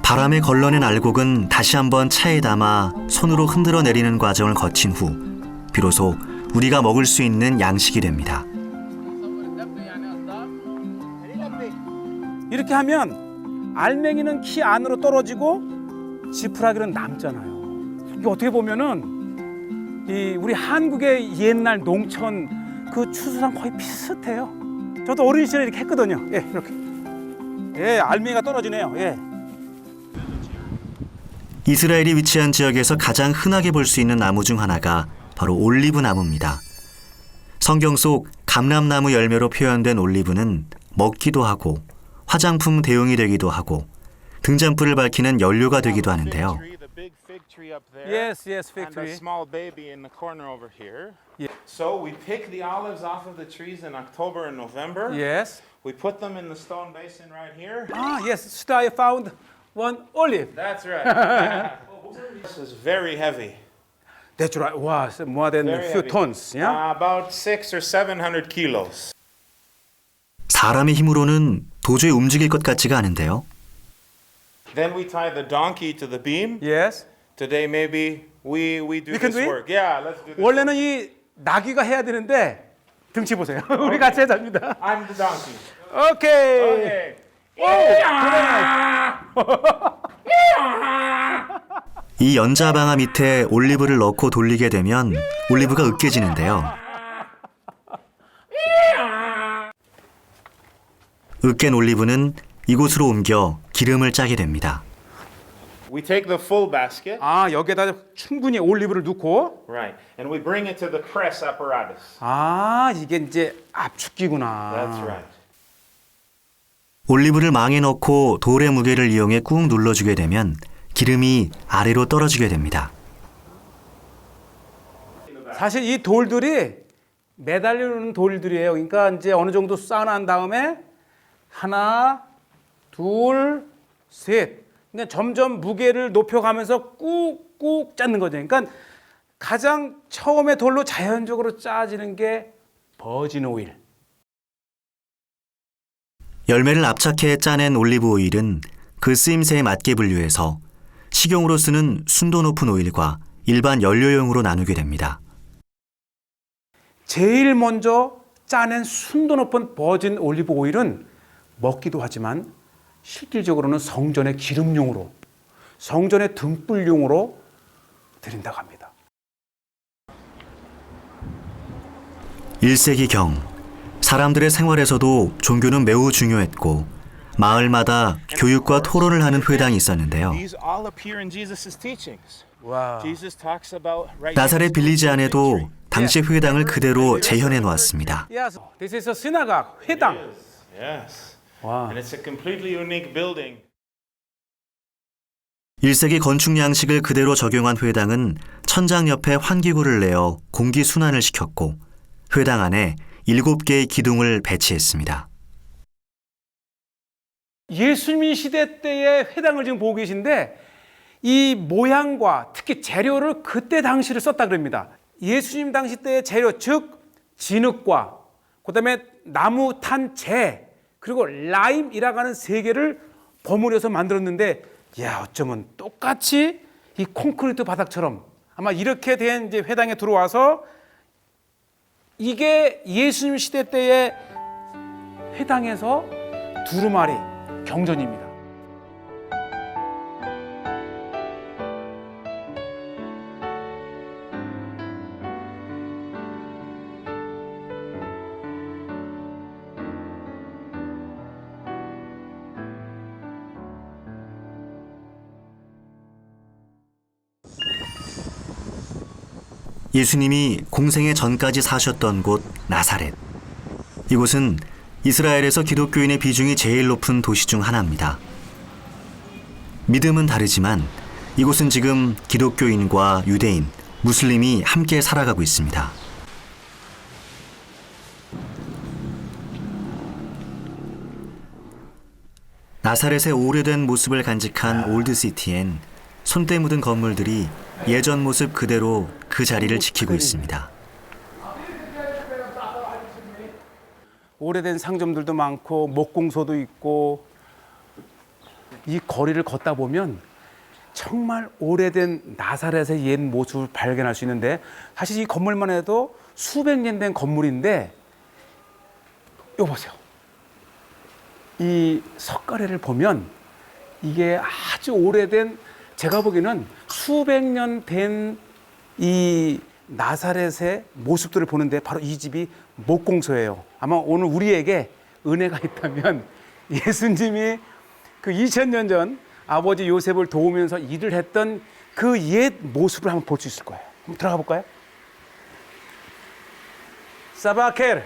바람에 걸러낸 알곡은 다시 한번 차에 담아 손으로 흔들어 내리는 과정을 거친 후 비로소 우리가 먹을 수 있는 양식이 됩니다. 이렇게 하면 알맹이는 키 안으로 떨어지고 지푸라기는 남잖아요. 이게 어떻게 보면은 이 우리 한국의 옛날 농촌 그 추수랑 거의 비슷해요. 저도 어린 시절에 이렇게 했거든요. 예, 이렇게. 예, 알맹이가 떨어지네요. 예. 이스라엘이 위치한 지역에서 가장 흔하게 볼 수 있는 나무 중 하나가 바로 올리브 나무입니다. 성경 속 감람나무 열매로 표현된 올리브는 먹기도 하고 화장품 대용이 되기도 하고 등잔불을 밝히는 연료가 되기도 하는데요. Yes, yes, fig And tree. a small baby in the corner over here. Yeah. So we pick the olives off of the trees in October and November. Yes. We put them in the stone basin right here. Ah, yes. Today I found one olive. That's right. This is very heavy. That's right. Wow, it's more than a Very few heavy. tons. Yeah. About 600 or 700 kilos. 사람의 힘으로는 도저히 움직일 것 같지가 않은데요. Then we tie the donkey to the beam. Yes. Today maybe we do You can this do it? work. Yeah, let's do this. 원래는 이 나귀가 해야 되는데 등치 보세요. 우리 같이 해답니다. I'm the donkey. 오케이. Okay. 이 연자방아 밑에 올리브를 넣고 돌리게 되면 올리브가 으깨지는데요. 으깬 올리브는 이곳으로 옮겨 기름을 짜게 됩니다. We take the full basket. 아, 여기에다 충분히 올리브를 넣고 Right. And we bring it to the press apparatus. 아, 이게 이제 압축기구나. That's right. 올리브를 망에 넣고 돌의 무게를 이용해 꾹 눌러주게 되면 기름이 아래로 떨어지게 됩니다. 사실 이 돌들이 매달리는 돌들이에요. 그러니까 이제 어느 정도 쌓아놓은 다음에 하나, 둘, 셋. 그러니까 점점 무게를 높여가면서 꾹꾹 짜는 거죠. 그러니까 가장 처음에 돌로 자연적으로 짜지는 게 버진 오일. 열매를 압착해 짜낸 올리브 오일은 그 쓰임새에 맞게 분류해서 식용으로 쓰는 순도 높은 오일과 일반 연료용으로 나누게 됩니다. 제일 먼저 짜낸 순도 높은 버진 올리브 오일은 먹기도 하지만 실질적으로는 성전의 기름용으로, 성전의 등불용으로 드린다고 합니다. 1세기경 사람들의 생활에서도 종교는 매우 중요했고 마을마다 교육과 토론을 하는 회당이 있었는데요. These all appear in Jesus' teachings. 와. Jesus talks about right 나사렛 빌리지 안에도 당시 회당을 그대로 재현해 놓았습니다. Yes, this is a synagogue, 회당. Yes. 와. And it's a completely unique building. 1세기 건축 양식을 그대로 적용한 회당은 천장 옆에 환기구를 내어 공기 순환을 시켰고 회당 안에 7개의 기둥을 배치했습니다. 예수님 시대 때의 회당을 지금 보고 계신데 이 모양과 특히 재료를 그때 당시를 썼다 그럽니다. 예수님 당시 때의 재료, 즉 진흙과 그다음에 나무 탄 재 그리고 라임이라고 하는 3개를 버무려서 만들었는데 야, 어쩌면 똑같이 이 콘크리트 바닥처럼 아마 이렇게 된 이제 회당에 들어와서 이게 예수님 시대 때의 회당에서 두루마리 경전입니다. 예수님이 공생의 전까지 사셨던 곳 나사렛. 이곳은 이스라엘에서 기독교인의 비중이 제일 높은 도시 중 하나입니다. 믿음은 다르지만 이곳은 지금 기독교인과 유대인, 무슬림이 함께 살아가고 있습니다. 나사렛의 오래된 모습을 간직한 올드시티엔 손때 묻은 건물들이 예전 모습 그대로 그 자리를 지키고 있습니다. 오래된 상점들도 많고 목공소도 있고 이 거리를 걷다 보면 정말 오래된 나사렛의 옛 모습을 발견할 수 있는데 사실 이 건물만 해도 수백 년 된 건물인데 이거 보세요. 이 석가래를 보면 이게 아주 오래된 제가 보기에는 수백 년 된 이 나사렛의 모습들을 보는데 바로 이 집이 목공소예요. 아마 오늘 우리에게 은혜가 있다면 예수님이 그 2000년 전 아버지 요셉을 도우면서 일을 했던 그 옛 모습을 한번 볼 수 있을 거예요. 한번 들어가 볼까요? 사바켈.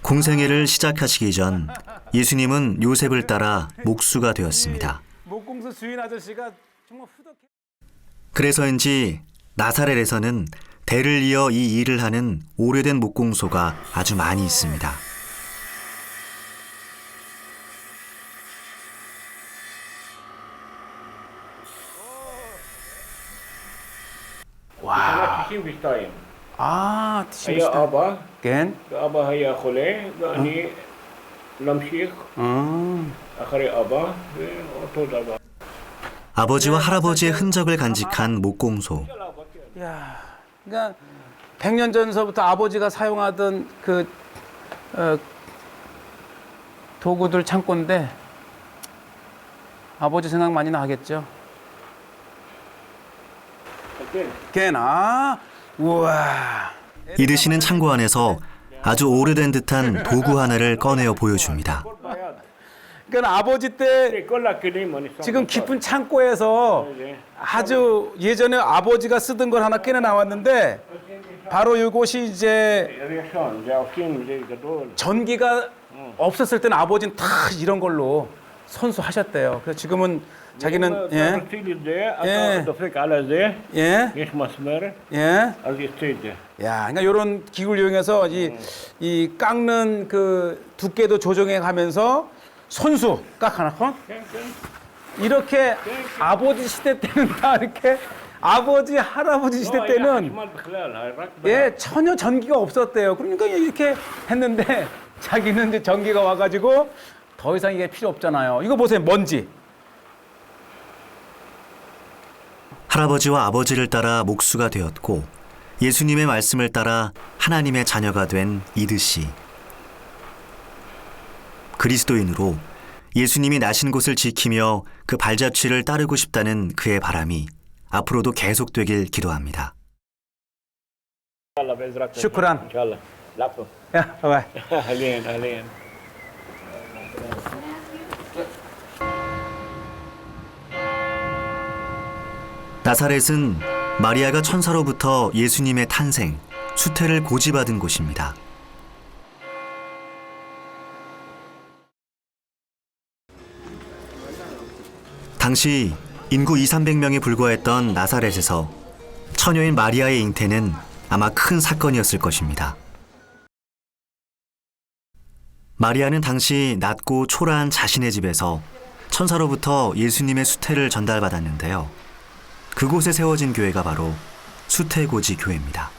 공생애를 시작하시기 전 예수님은 요셉을 따라 목수가 되었습니다. 목공소 주인 아저씨가 정말 후덕해. 그래서인지 나사렛에서는 대를 이어 이 일을 하는 오래된 목공소가 아주 많이 있습니다. 와. 아, היה אבא, כן. ואבא היה חולה, ואני להמשיך אחרי אבא, ואותו דבר. 아버지와 할아버지의 흔적을 간직한 목공소. 야, 그러니까 100년 전서부터 아버지가 사용하던 그 도구들 창고인데 아버지 생각 많이 나겠죠. 걔나 우와. 이드시는 창고 안에서 아주 오래된 듯한 도구 하나를 꺼내어 보여줍니다. 그러니까 아버지 때 지금 깊은 창고에서 아주 예전에 아버지가 쓰던 걸 하나 꺼내 나왔는데 바로 이곳이 이제 전기가 없었을 때는 아버지는 다 이런 걸로 선수하셨대요. 그래서 지금은 자기는 야, 그러니까 이런 기구를 이용해서 이 깎는 그 두께도 조정해 가면서 손수 깎아놓고 이렇게 아버지 시대 때는 다 이렇게 아버지 할아버지 시대 때는 전혀 전기가 없었대요. 그러니까 이렇게 했는데 자기는 이제 전기가 와가지고 더 이상 이게 필요 없잖아요. 이거 보세요, 먼지. 할아버지와 아버지를 따라 목수가 되었고 예수님의 말씀을 따라 하나님의 자녀가 된 이드 씨. 그리스도인으로 예수님이 나신 곳을 지키며 그 발자취를 따르고 싶다는 그의 바람이 앞으로도 계속되길 기도합니다. 슈크란. 인샬라. 라프. 야, 바이바이. 알리엔, 알리엔. 나사렛은 마리아가 천사로부터 예수님의 탄생, 수태를 고지받은 곳입니다. 당시 인구 200~300명에 불과했던 나사렛에서 처녀인 마리아의 잉태는 아마 큰 사건이었을 것입니다. 마리아는 당시 낮고 초라한 자신의 집에서 천사로부터 예수님의 수태를 전달받았는데요. 그곳에 세워진 교회가 바로 수태고지 교회입니다.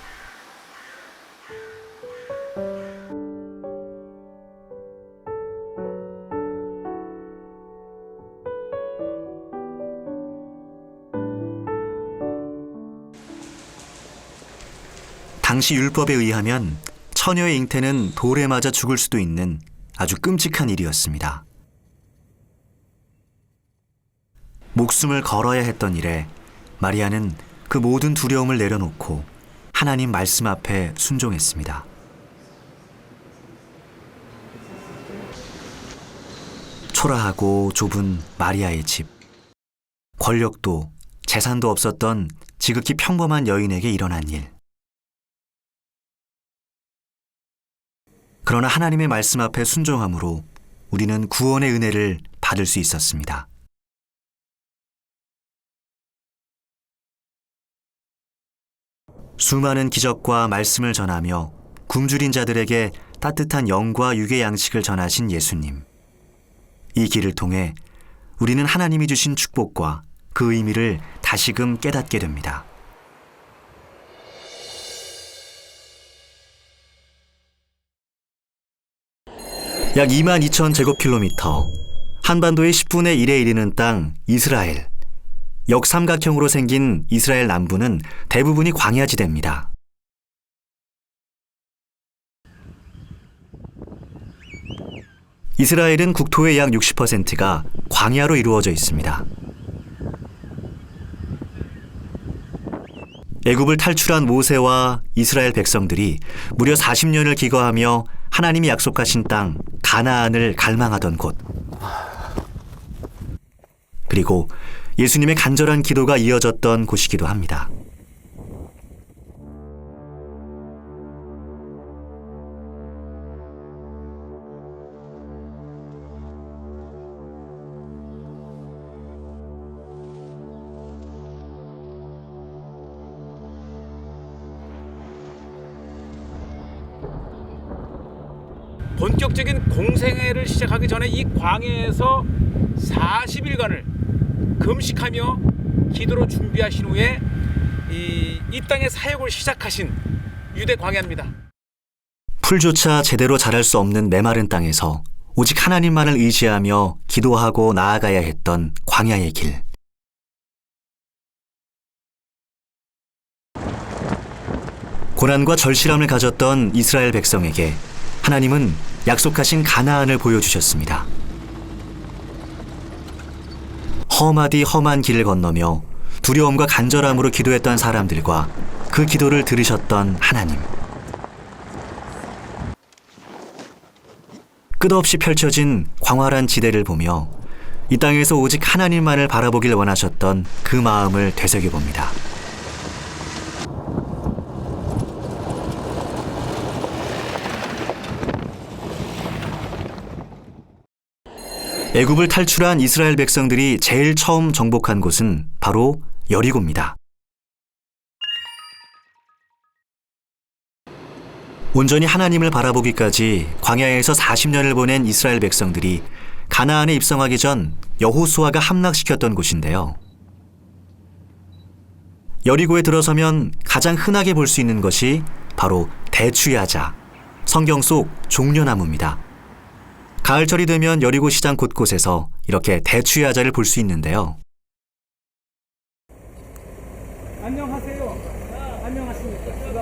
당시 율법에 의하면 처녀의 잉태는 돌에 맞아 죽을 수도 있는 아주 끔찍한 일이었습니다. 목숨을 걸어야 했던 일에 마리아는 그 모든 두려움을 내려놓고 하나님 말씀 앞에 순종했습니다. 초라하고 좁은 마리아의 집. 권력도 재산도 없었던 지극히 평범한 여인에게 일어난 일. 그러나 하나님의 말씀 앞에 순종함으로 우리는 구원의 은혜를 받을 수 있었습니다. 수많은 기적과 말씀을 전하며 굶주린 자들에게 따뜻한 영과 육의 양식을 전하신 예수님. 이 길을 통해 우리는 하나님이 주신 축복과 그 의미를 다시금 깨닫게 됩니다. 약 22,000제곱킬로미터, 한반도의 10분의 1에 이르는 땅 이스라엘. 역삼각형으로 생긴 이스라엘 남부는 대부분이 광야지대입니다. 이스라엘은 국토의 약 60%가 광야로 이루어져 있습니다. 애굽을 탈출한 모세와 이스라엘 백성들이 무려 40년을 기거하며 하나님이 약속하신 땅 가나안을 갈망하던 곳. 그리고 예수님의 간절한 기도가 이어졌던 곳이기도 합니다. 본격적인 공생애를 시작하기 전에 이 광야에서 40일간을 금식하며 기도로 준비하신 후에 이 땅의 사역을 시작하신 유대 광야입니다. 풀조차 제대로 자랄 수 없는 메마른 땅에서 오직 하나님만을 의지하며 기도하고 나아가야 했던 광야의 길. 고난과 절실함을 가졌던 이스라엘 백성에게 하나님은 약속하신 가나안을 보여주셨습니다. 험하디 험한 길을 건너며 두려움과 간절함으로 기도했던 사람들과 그 기도를 들으셨던 하나님. 끝없이 펼쳐진 광활한 지대를 보며 이 땅에서 오직 하나님만을 바라보길 원하셨던 그 마음을 되새겨봅니다. 애굽을 탈출한 이스라엘 백성들이 제일 처음 정복한 곳은 바로 여리고입니다. 온전히 하나님을 바라보기까지 광야에서 40년을 보낸 이스라엘 백성들이 가나안에 입성하기 전 여호수아가 함락시켰던 곳인데요. 여리고에 들어서면 가장 흔하게 볼 수 있는 것이 바로 대추야자, 성경 속 종려나무입니다. 가을철이 되면 여리고 시장 곳곳에서 이렇게 대추야자를 볼 수 있는데요. 안녕하세요. 안녕하십니까.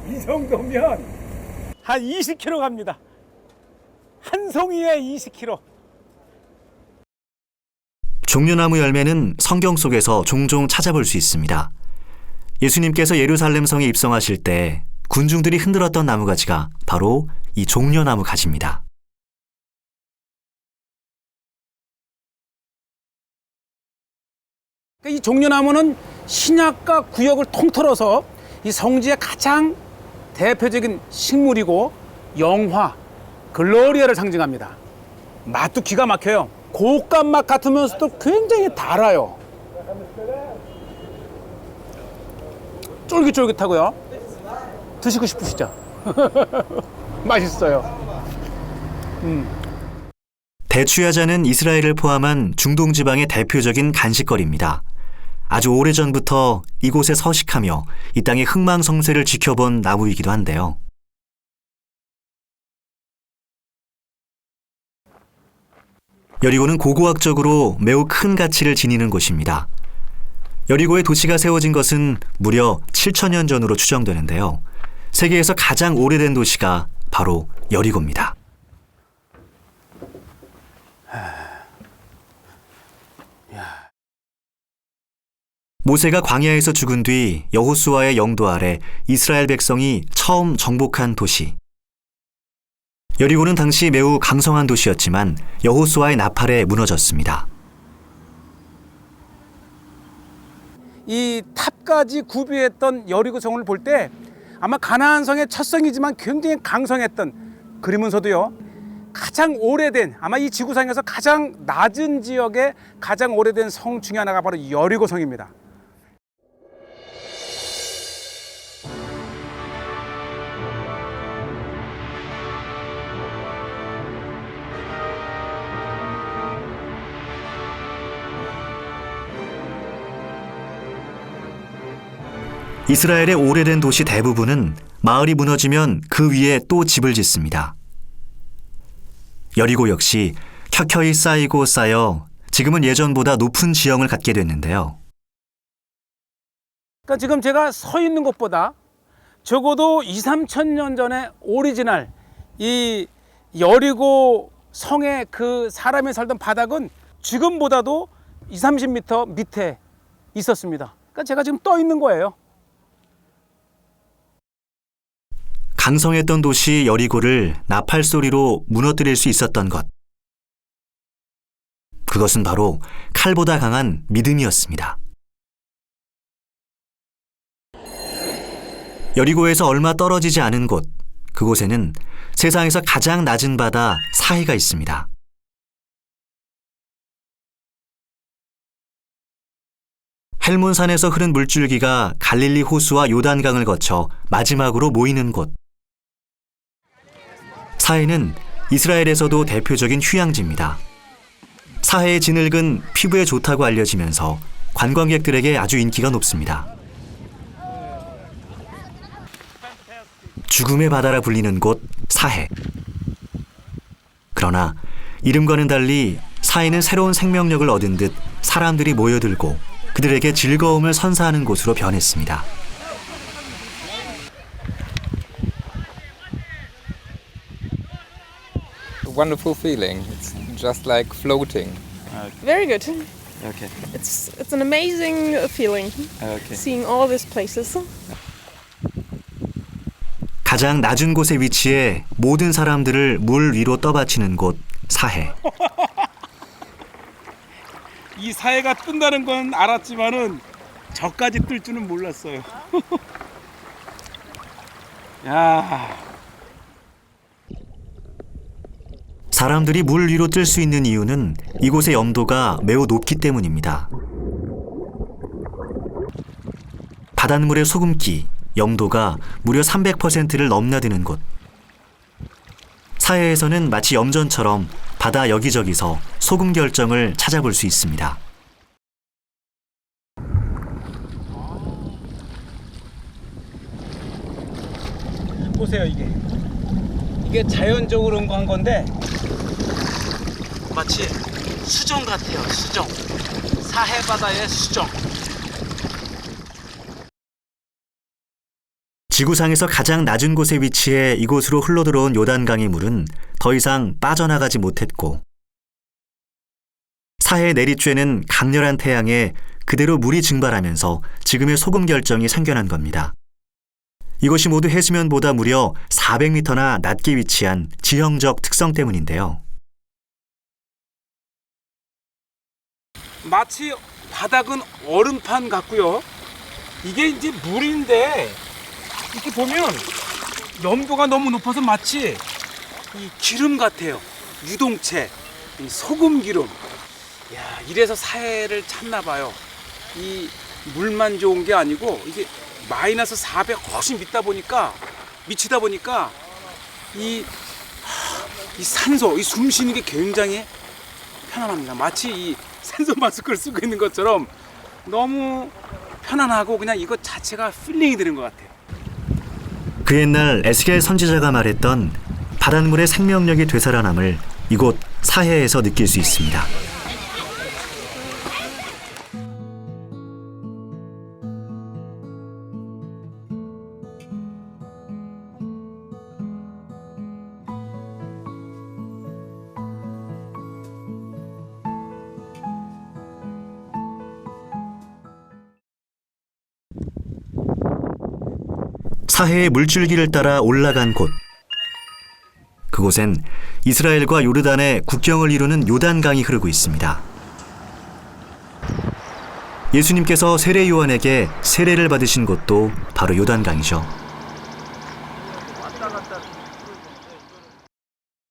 이 정도면 한 20km 갑니다. 한 송이에 20km. 종려나무 열매는 성경 속에서 종종 찾아볼 수 있습니다. 예수님께서 예루살렘 성에 입성하실 때 군중들이 흔들었던 나무가지가 바로 이 종려나무 가지입니다. 이 종려나무는 신약과 구약을 통틀어서 이 성지의 가장 대표적인 식물이고 영화, 글로리아를 상징합니다. 맛도 기가 막혀요. 고운 맛 같으면서도 굉장히 달아요. 쫄깃쫄깃하고요. 드시고 싶으시죠? 맛있어요. 대추야자는 이스라엘을 포함한 중동 지방의 대표적인 간식거리입니다. 아주 오래전부터 이곳에 서식하며 이 땅의 흥망성쇠를 지켜본 나무이기도 한데요. 여리고는 고고학적으로 매우 큰 가치를 지니는 곳입니다. 여리고의 도시가 세워진 것은 무려 7,000년 전으로 추정되는데요. 세계에서 가장 오래된 도시가 바로 여리고입니다. 모세가 광야에서 죽은 뒤 여호수아의 영도 아래 이스라엘 백성이 처음 정복한 도시. 여리고는 당시 매우 강성한 도시였지만 여호수아의 나팔에 무너졌습니다. 이 탑까지 구비했던 여리고성을 볼 때 아마 가나안 성의 첫 성이지만 굉장히 강성했던, 그러면서도요 가장 오래된, 아마 이 지구상에서 가장 낮은 지역의 가장 오래된 성 중에 하나가 바로 여리고성입니다. 이스라엘의 오래된 도시 대부분은 마을이 무너지면 그 위에 또 집을 짓습니다. 여리고 역시 켜켜이 쌓이고 쌓여 지금은 예전보다 높은 지형을 갖게 됐는데요. 그러니까 지금 제가 서 있는 곳보다 적어도 2-3천 년 전에 오리지널 이 여리고 성의 그 사람이 살던 바닥은 지금보다도 20-30m 밑에 있었습니다. 그러니까 제가 지금 떠 있는 거예요. 강성했던 도시 여리고를 나팔 소리로 무너뜨릴 수 있었던 것. 그것은 바로 칼보다 강한 믿음이었습니다. 여리고에서 얼마 떨어지지 않은 곳, 그곳에는 세상에서 가장 낮은 바다 사해가 있습니다. 헬몬산에서 흐른 물줄기가 갈릴리 호수와 요단강을 거쳐 마지막으로 모이는 곳. 사해는 이스라엘에서도 대표적인 휴양지입니다. 사해의 진흙은 피부에 좋다고 알려지면서 관광객들에게 아주 인기가 높습니다. 죽음의 바다라 불리는 곳 사해. 그러나 이름과는 달리 사해는 새로운 생명력을 얻은 듯 사람들이 모여들고 그들에게 즐거움을 선사하는 곳으로 변했습니다. Wonderful feeling. It's just like floating. Very good. Okay. It's an amazing feeling. Okay. Seeing all these places. 가장 낮은 곳에 위치해 모든 사람들을 물 위로 떠받치는 곳 사해. 이 사해가 뜬다는 건 알았지만은 저까지 뜰 줄은 몰랐어요. 야. 사람들이 물 위로 뜰 수 있는 이유는 이곳의 염도가 매우 높기 때문입니다. 바닷물의 소금기, 염도가 무려 300%를 넘나드는 곳. 사해에서는 마치 염전처럼 바다 여기저기서 소금 결정을 찾아볼 수 있습니다. 보세요, 이게 자연적으로 한 건데 마치 수정 같아요. 수정. 사해 바다의 수정. 지구상에서 가장 낮은 곳에 위치해 이곳으로 흘러들어온 요단강의 물은 더 이상 빠져나가지 못했고 사해 내리쬐는 강렬한 태양에 그대로 물이 증발하면서 지금의 소금 결정이 생겨난 겁니다. 이것이 모두 해수면보다 무려 400m나 낮게 위치한 지형적 특성 때문인데요. 마치 바닥은 얼음판 같고요. 이게 이제 물인데 이렇게 보면 염도가 너무 높아서 마치 이 기름 같아요. 유동체, 이 소금 기름. 야, 이래서 사해를 찾나 봐요. 이 물만 좋은 게 아니고 이게 마이너스 400 훨씬 미치다 보니까 이 산소, 이 숨 쉬는 게 굉장히 편안합니다. 마치 이 산소 마스크를 쓰고 있는 것처럼 너무 편안하고 그냥 이것 자체가 필링이 드는 것 같아요. 그 옛날 에스겔 선지자가 말했던 바닷물의 생명력이 되살아남을 이곳 사해에서 느낄 수 있습니다. 사해의 물줄기를 따라 올라간 곳. 그곳엔 이스라엘과 요르단의 국경을 이루는 요단강이 흐르고 있습니다. 예수님께서 세례 요한에게 세례를 받으신 곳도 바로 요단강이죠.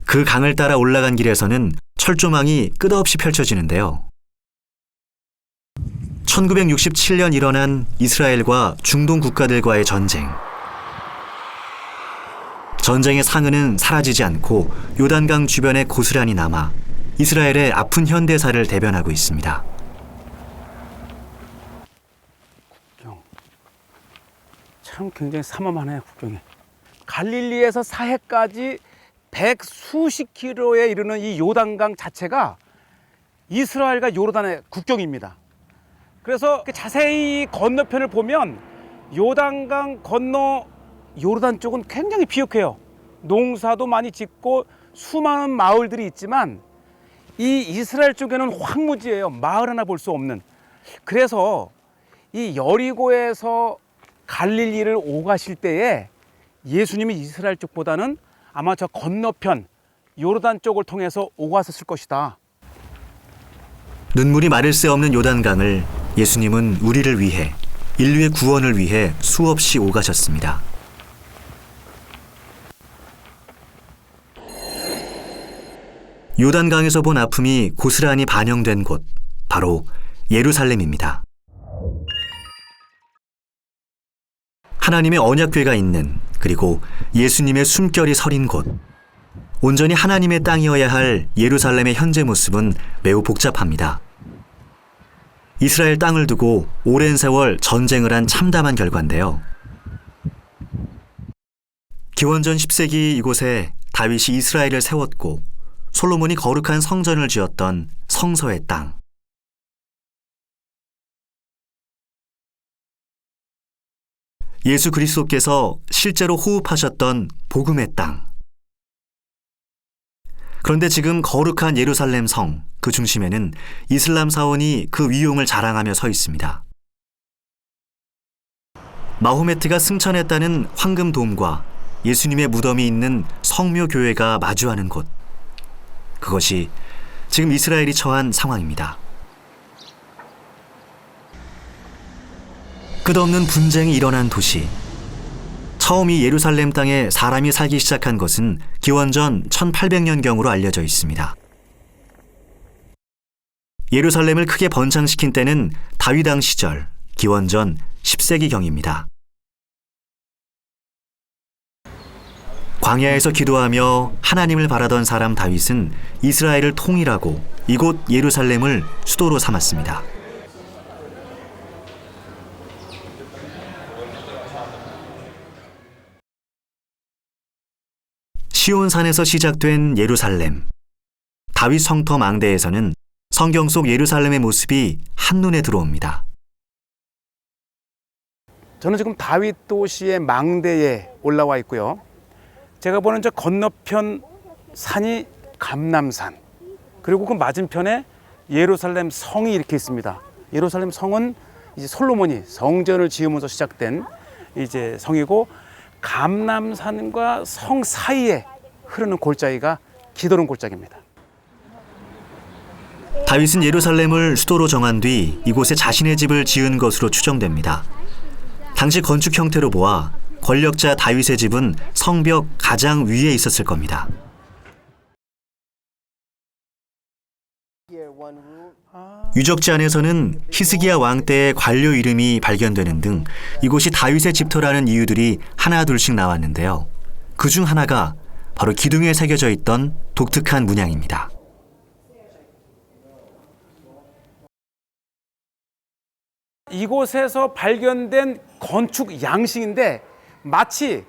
그 강을 따라 올라간 길에서는 철조망이 끝없이 펼쳐지는데요. 1967년 일어난 이스라엘과 중동 국가들과의 전쟁. 전쟁의 상흔은 사라지지 않고 요단강 주변에 고스란히 남아 이스라엘의 아픈 현대사를 대변하고 있습니다. 참 굉장히 삼엄하네요, 국경이. 갈릴리에서 사해까지 100수십 킬로에 이르는 이 요단강 자체가 이스라엘과 요르단의 국경입니다. 그래서 자세히 건너편을 보면 요단강 건너 요르단 쪽은 굉장히 비옥해요. 농사도 많이 짓고 수많은 마을들이 있지만 이 이스라엘 쪽에는 황무지예요. 마을 하나 볼 수 없는. 그래서 이 여리고에서 갈릴리를 오가실 때에 예수님이 이스라엘 쪽보다는 아마 저 건너편 요르단 쪽을 통해서 오가셨을 것이다. 눈물이 마를 새 없는 요단강을 예수님은 우리를 위해, 인류의 구원을 위해 수없이 오가셨습니다. 요단강에서 본 아픔이 고스란히 반영된 곳, 바로 예루살렘입니다. 하나님의 언약궤가 있는, 그리고 예수님의 숨결이 서린 곳. 온전히 하나님의 땅이어야 할 예루살렘의 현재 모습은 매우 복잡합니다. 이스라엘 땅을 두고 오랜 세월 전쟁을 한 참담한 결과인데요. 기원전 10세기 이곳에 다윗이 이스라엘을 세웠고 솔로몬이 거룩한 성전을 지었던 성서의 땅. 예수 그리스도께서 실제로 호흡하셨던 복음의 땅. 그런데 지금 거룩한 예루살렘 성, 그 중심에는 이슬람 사원이 그 위용을 자랑하며 서 있습니다. 마호메트가 승천했다는 황금돔과 예수님의 무덤이 있는 성묘교회가 마주하는 곳. 그것이 지금 이스라엘이 처한 상황입니다. 끝없는 분쟁이 일어난 도시. 처음 이 예루살렘 땅에 사람이 살기 시작한 것은 기원전 1800년경으로 알려져 있습니다. 예루살렘을 크게 번창시킨 때는 다윗 왕 시절, 기원전 10세기경입니다. 광야에서 기도하며 하나님을 바라던 사람 다윗은 이스라엘을 통일하고 이곳 예루살렘을 수도로 삼았습니다. 시온산에서 시작된 예루살렘. 다윗 성터 망대에서는 성경 속 예루살렘의 모습이 한눈에 들어옵니다. 저는 지금 다윗 도시의 망대에 올라와 있고요. 제가 보는 저 건너편 산이 감람산, 그리고 그 맞은편에 예루살렘 성이 이렇게 있습니다. 예루살렘 성은 이제 솔로몬이 성전을 지으면서 시작된 이제 성이고, 감람산과 성 사이에 흐르는 골짜기가 기도론 골짜기입니다. 다윗은 예루살렘을 수도로 정한 뒤 이곳에 자신의 집을 지은 것으로 추정됩니다. 당시 건축 형태로 보아 권력자 다윗의 집은 성벽 가장 위에 있었을 겁니다. 유적지 안에서는 히스기야 왕 때의 관료 이름이 발견되는 등 이곳이 다윗의 집터라는 이유들이 하나둘씩 나왔는데요. 그중 하나가 바로 기둥에 새겨져 있던 독특한 문양입니다. 이곳에서 발견된 건축 양식인데 마치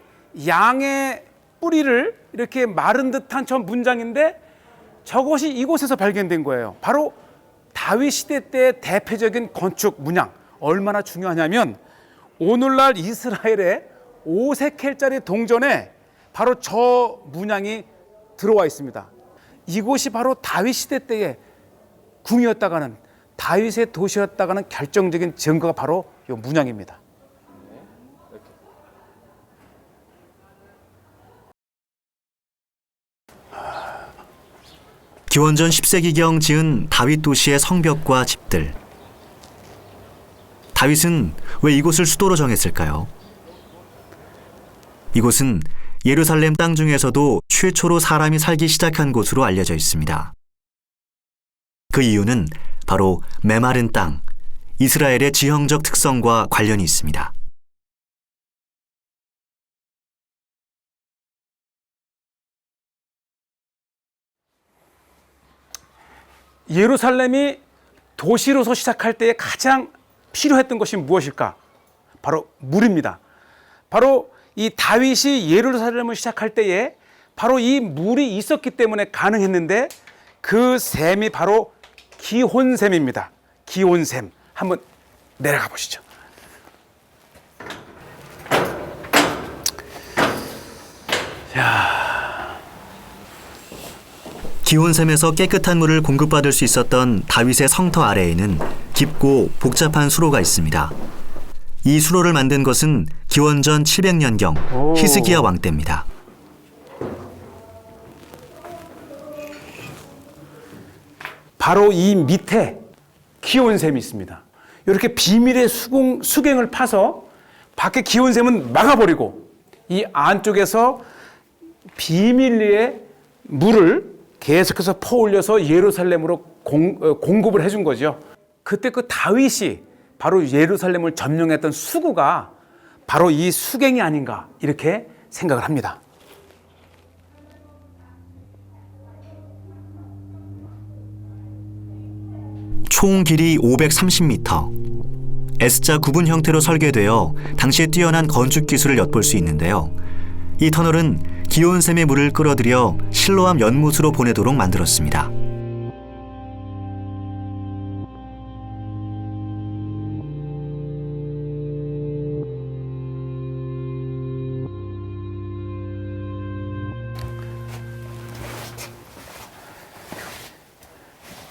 양의 뿌리를 이렇게 마른 듯한 저 문장인데 저것이 이곳에서 발견된 거예요. 바로 다윗 시대 때의 대표적인 건축 문양. 얼마나 중요하냐면 오늘날 이스라엘의 5세켈짜리 동전에 바로 저 문양이 들어와 있습니다. 이곳이 바로 다윗 시대 때의 궁이었다가는, 다윗의 도시였다가는 결정적인 증거가 바로 이 문양입니다. 기원전 10세기경 지은 다윗 도시의 성벽과 집들. 다윗은 왜 이곳을 수도로 정했을까요? 이곳은 예루살렘 땅 중에서도 최초로 사람이 살기 시작한 곳으로 알려져 있습니다. 그 이유는 바로 메마른 땅, 이스라엘의 지형적 특성과 관련이 있습니다. 예루살렘이 도시로서 시작할 때에 가장 필요했던 것이 무엇일까? 바로 물입니다. 바로 이 다윗이 예루살렘을 시작할 때에 바로 이 물이 있었기 때문에 가능했는데, 그 샘이 바로 기혼샘입니다. 기혼샘. 한번 내려가 보시죠. 기온샘에서 깨끗한 물을 공급받을 수 있었던 다윗의 성터 아래에는 깊고 복잡한 수로가 있습니다. 이 수로를 만든 것은 기원전 700년경 히스기야 왕 때입니다. 바로 이 밑에 기온샘이 있습니다. 이렇게 비밀의 수갱을 파서 밖에 기온샘은 막아버리고 이 안쪽에서 비밀리에 물을 계속해서 퍼올려서 예루살렘으로 공급을 해준 거죠. 그때 그 다윗이 바로 예루살렘을 점령했던 수구가 바로 이 수갱이 아닌가 이렇게 생각을 합니다. 총 길이 530m, S자 구분 형태로 설계되어 당시에 뛰어난 건축 기술을 엿볼 수 있는데요. 이 터널은 기온샘의 물을 끌어들여 실로암 연못으로 보내도록 만들었습니다.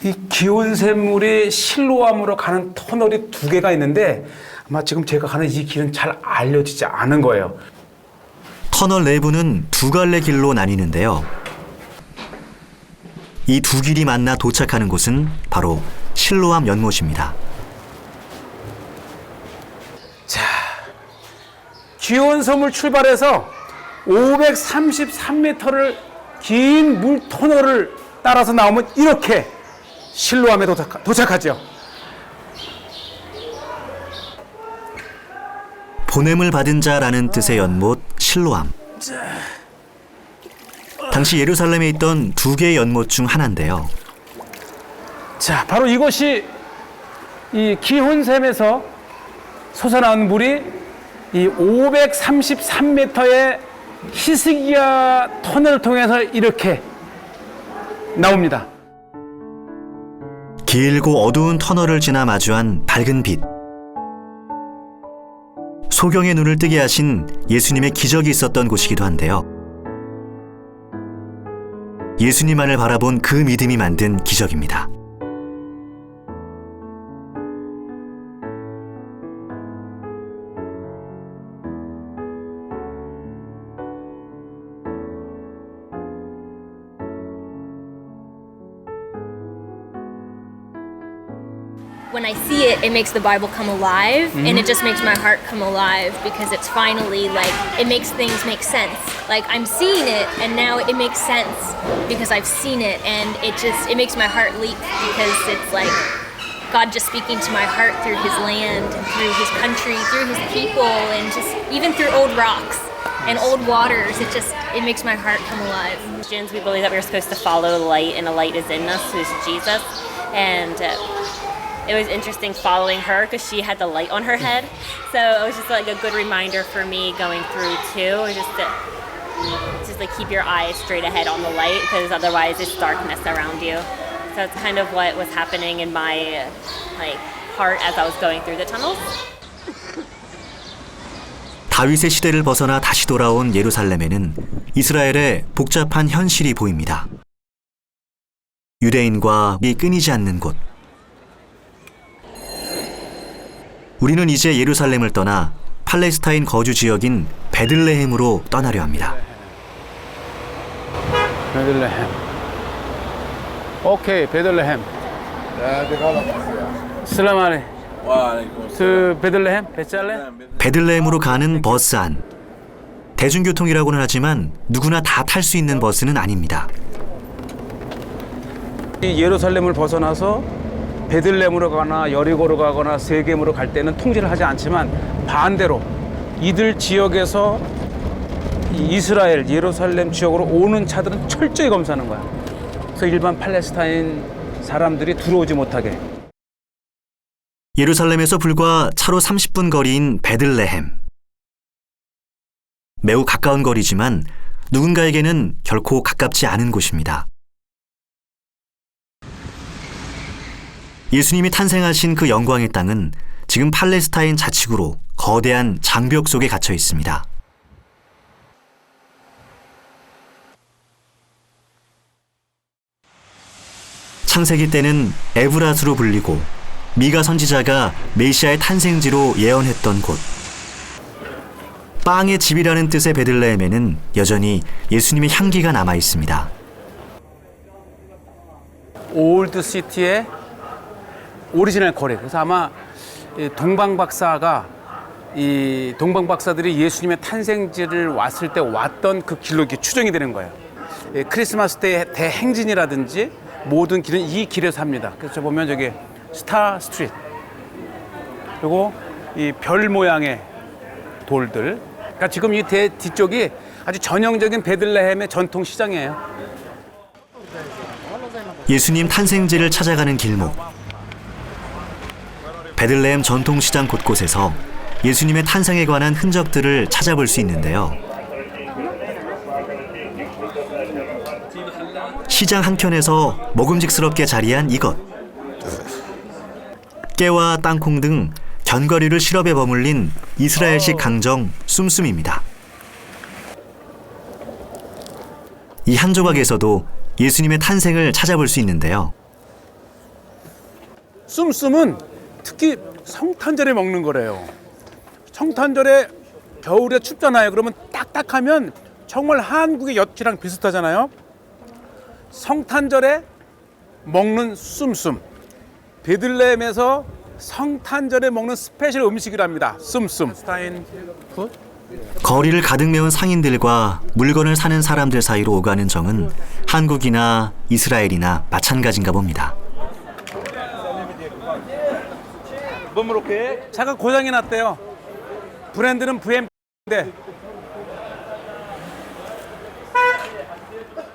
이 기온샘물이 실로암으로 가는 터널이 2개가 있는데 아마 지금 제가 가는 이 길은 잘 알려지지 않은 거예요. 터널 내부는 2갈래 길로 나뉘는데요. 이 2길이 만나 도착하는 곳은 바로 실로암 연못입니다. 자, 기온섬을 출발해서 533m를 긴 물 터널을 따라서 나오면 이렇게 실로암에 도착하죠. 보냄을 받은 자라는 뜻의 연못 실로암. 당시 예루살렘에 있던 2개의 연못 중 하나인데요. 자, 바로 이것이 이 기혼샘에서 솟아나온 물이 이 533m의 히스기야 터널을 통해서 이렇게 나옵니다. 길고 어두운 터널을 지나 마주한 밝은 빛. 소경의 눈을 뜨게 하신 예수님의 기적이 있었던 곳이기도 한데요. 예수님만을 바라본 그 믿음이 만든 기적입니다. When I see it, it makes the Bible come alive, and it just makes my heart come alive because it's finally like, it makes things make sense. Like I'm seeing it, and now it makes sense because I've seen it, and it makes my heart leap because it's like God just speaking to my heart through His land, and through His country, through His people, and just even through old rocks and old waters. It makes my heart come alive. Christians, we believe that we're supposed to follow the light, and the light is in us, who's Jesus. And it was interesting following her because she had the light on her head. So it was just like a good reminder for me going through too. It was just like keep your eyes straight ahead on the light because otherwise it's darkness around you. So it's kind of what was happening in my heart as I was going through the tunnels. 다윗의 시대를 벗어나 다시 돌아온 예루살렘에는 이스라엘의 복잡한 현실이 보입니다. 유대인과 끊이지 않는 곳. 우리는 이제 예루살렘을 떠나 팔레스타인 거주 지역인 베들레헴으로 떠나려 합니다. 베들레헴. 오케이, 베들레헴. 슬람 알레. 그 베들레헴, 베잘레. 베들레헴으로 가는 버스 안. 대중교통이라고는 하지만 누구나 다 탈 수 있는 버스는 아닙니다. 이 예루살렘을 벗어나서 베들레헴으로 가거나 여리고로 가거나 세겜으로 갈 때는 통제를 하지 않지만 반대로 이들 지역에서 이스라엘 예루살렘 지역으로 오는 차들은 철저히 검사하는 거야. 그래서 일반 팔레스타인 사람들이 들어오지 못하게. 예루살렘에서 불과 차로 30분 거리인 베들레헴. 매우 가까운 거리지만 누군가에게는 결코 가깝지 않은 곳입니다. 예수님이 탄생하신 그 영광의 땅은 지금 팔레스타인 자치구로 거대한 장벽 속에 갇혀 있습니다. 창세기 때는 에브라스로 불리고 미가 선지자가 메시아의 탄생지로 예언했던 곳. 빵의 집이라는 뜻의 베들레헴에는 여전히 예수님의 향기가 남아 있습니다. 올드 시티의 오리지널 거리. 그래서 아마 동방박사들이 예수님의 탄생지를 왔을 때 왔던 그 길로 이렇게 추정이 되는 거예요. 크리스마스 때 대행진이라든지 모든 길은 이 길에서 합니다. 그래서 보면 저기 스타 스트리트 그리고 이 별 모양의 돌들. 그러니까 지금 이 뒤쪽이 아주 전형적인 베들레헴의 전통 시장이에요. 예수님 탄생지를 찾아가는 길목. 베들레헴 전통시장 곳곳에서 예수님의 탄생에 관한 흔적들을 찾아볼 수 있는데요. 시장 한켠에서 먹음직스럽게 자리한 이것. 깨와 땅콩 등 견과류를 시럽에 버물린 이스라엘식 강정 씀씀입니다. 이 한 조각에서도 예수님의 탄생을 찾아볼 수 있는데요. 씀씀은 특히 성탄절에 먹는 거래요. 성탄절에 겨울에 춥잖아요. 그러면 딱딱하면 정말 한국의 엿기랑 비슷하잖아요. 성탄절에 먹는 씀씀. 베들레헴에서 성탄절에 먹는 스페셜 음식이랍니다. 씀씀. 거리를 가득 메운 상인들과 물건을 사는 사람들 사이로 오가는 정은 한국이나 이스라엘이나 마찬가지인가 봅니다. 차가 고장이 났대요. 브랜드는 BMW인데.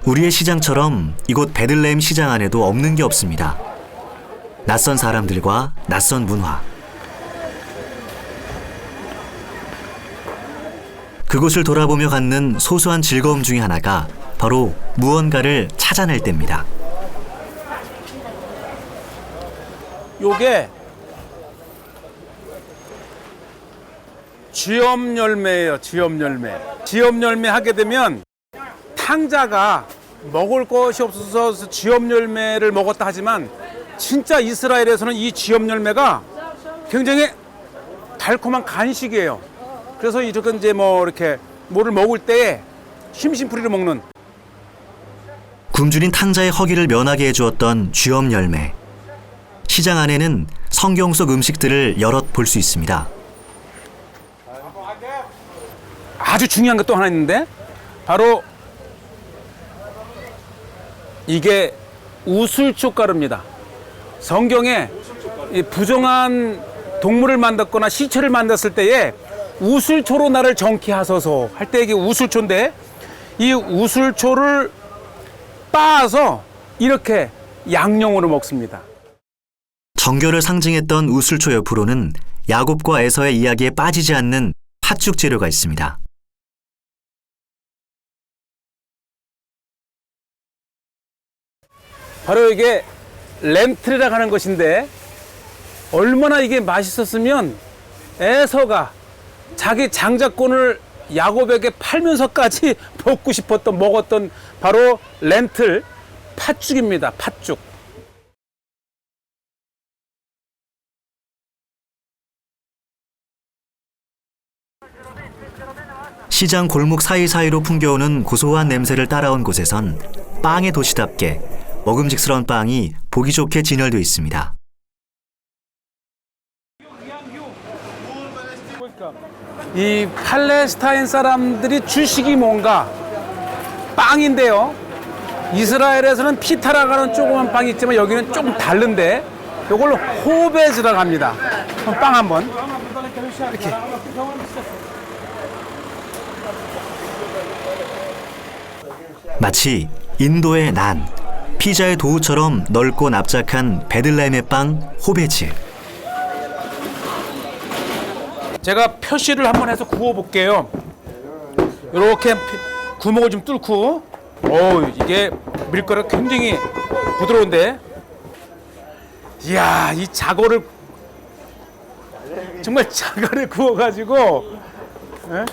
우리의 시장처럼 이곳 베들레헴 시장 안에도 없는 게 없습니다. 낯선 사람들과 낯선 문화. 그곳을 돌아보며 갖는 소소한 즐거움 중에 하나가 바로 무언가를 찾아낼 때입니다. 요게 쥐엄 열매예요. 쥐엄 열매. 쥐엄 열매 하게 되면 탕자가 먹을 것이 없어서 쥐엄 열매를 먹었다 하지만 진짜 이스라엘에서는 이 쥐엄 열매가 굉장히 달콤한 간식이에요. 그래서 이렇게 이제 뭐 이렇게 뭐를 먹을 때에 심심풀이를 먹는. 굶주린 탕자의 허기를 면하게 해주었던 쥐엄 열매. 시장 안에는 성경 속 음식들을 여럿 볼 수 있습니다. 아주 중요한 게 또 하나 있는데 바로 이게 우슬초가루입니다. 성경에 이 부정한 동물을 만났거나 시체를 만났을 때에 우슬초로 나를 정케하소서 할 때 이게 우슬초인데 이 우슬초를 빻아서 이렇게 양념으로 먹습니다. 정결을 상징했던 우슬초 옆으로는 야곱과 에서의 이야기에 빠지지 않는 팥죽 재료가 있습니다. 바로 이게 렌틀이라고 하는 것인데 얼마나 이게 맛있었으면 에서가 자기 장자권을 야곱에게 팔면서까지 먹고 싶었던 먹었던 바로 렌틀 팥죽입니다. 팥죽. 시장 골목 사이사이로 풍겨오는 고소한 냄새를 따라온 곳에선 빵의 도시답게 먹음직스러운 빵이 보기 좋게 진열되어 있습니다. 이 팔레스타인 사람들이 주식이 뭔가 빵인데요. 이스라엘에서는 피타라고 하는 조그만 빵이 있지만 여기는 조금 다른데 이걸 호베즈라고 합니다. 빵 한번 이렇게. 마치 인도의 난, 피자의 도우처럼 넓고 납작한 베들레헴의 빵 호베즈. 제가 표시를 한번 해서 구워 볼게요. 이렇게 구멍을 좀 뚫고, 이게 밀가루 굉장히 부드러운데, 이야, 이 자고를 정말 자갈을 구워가지고, 에?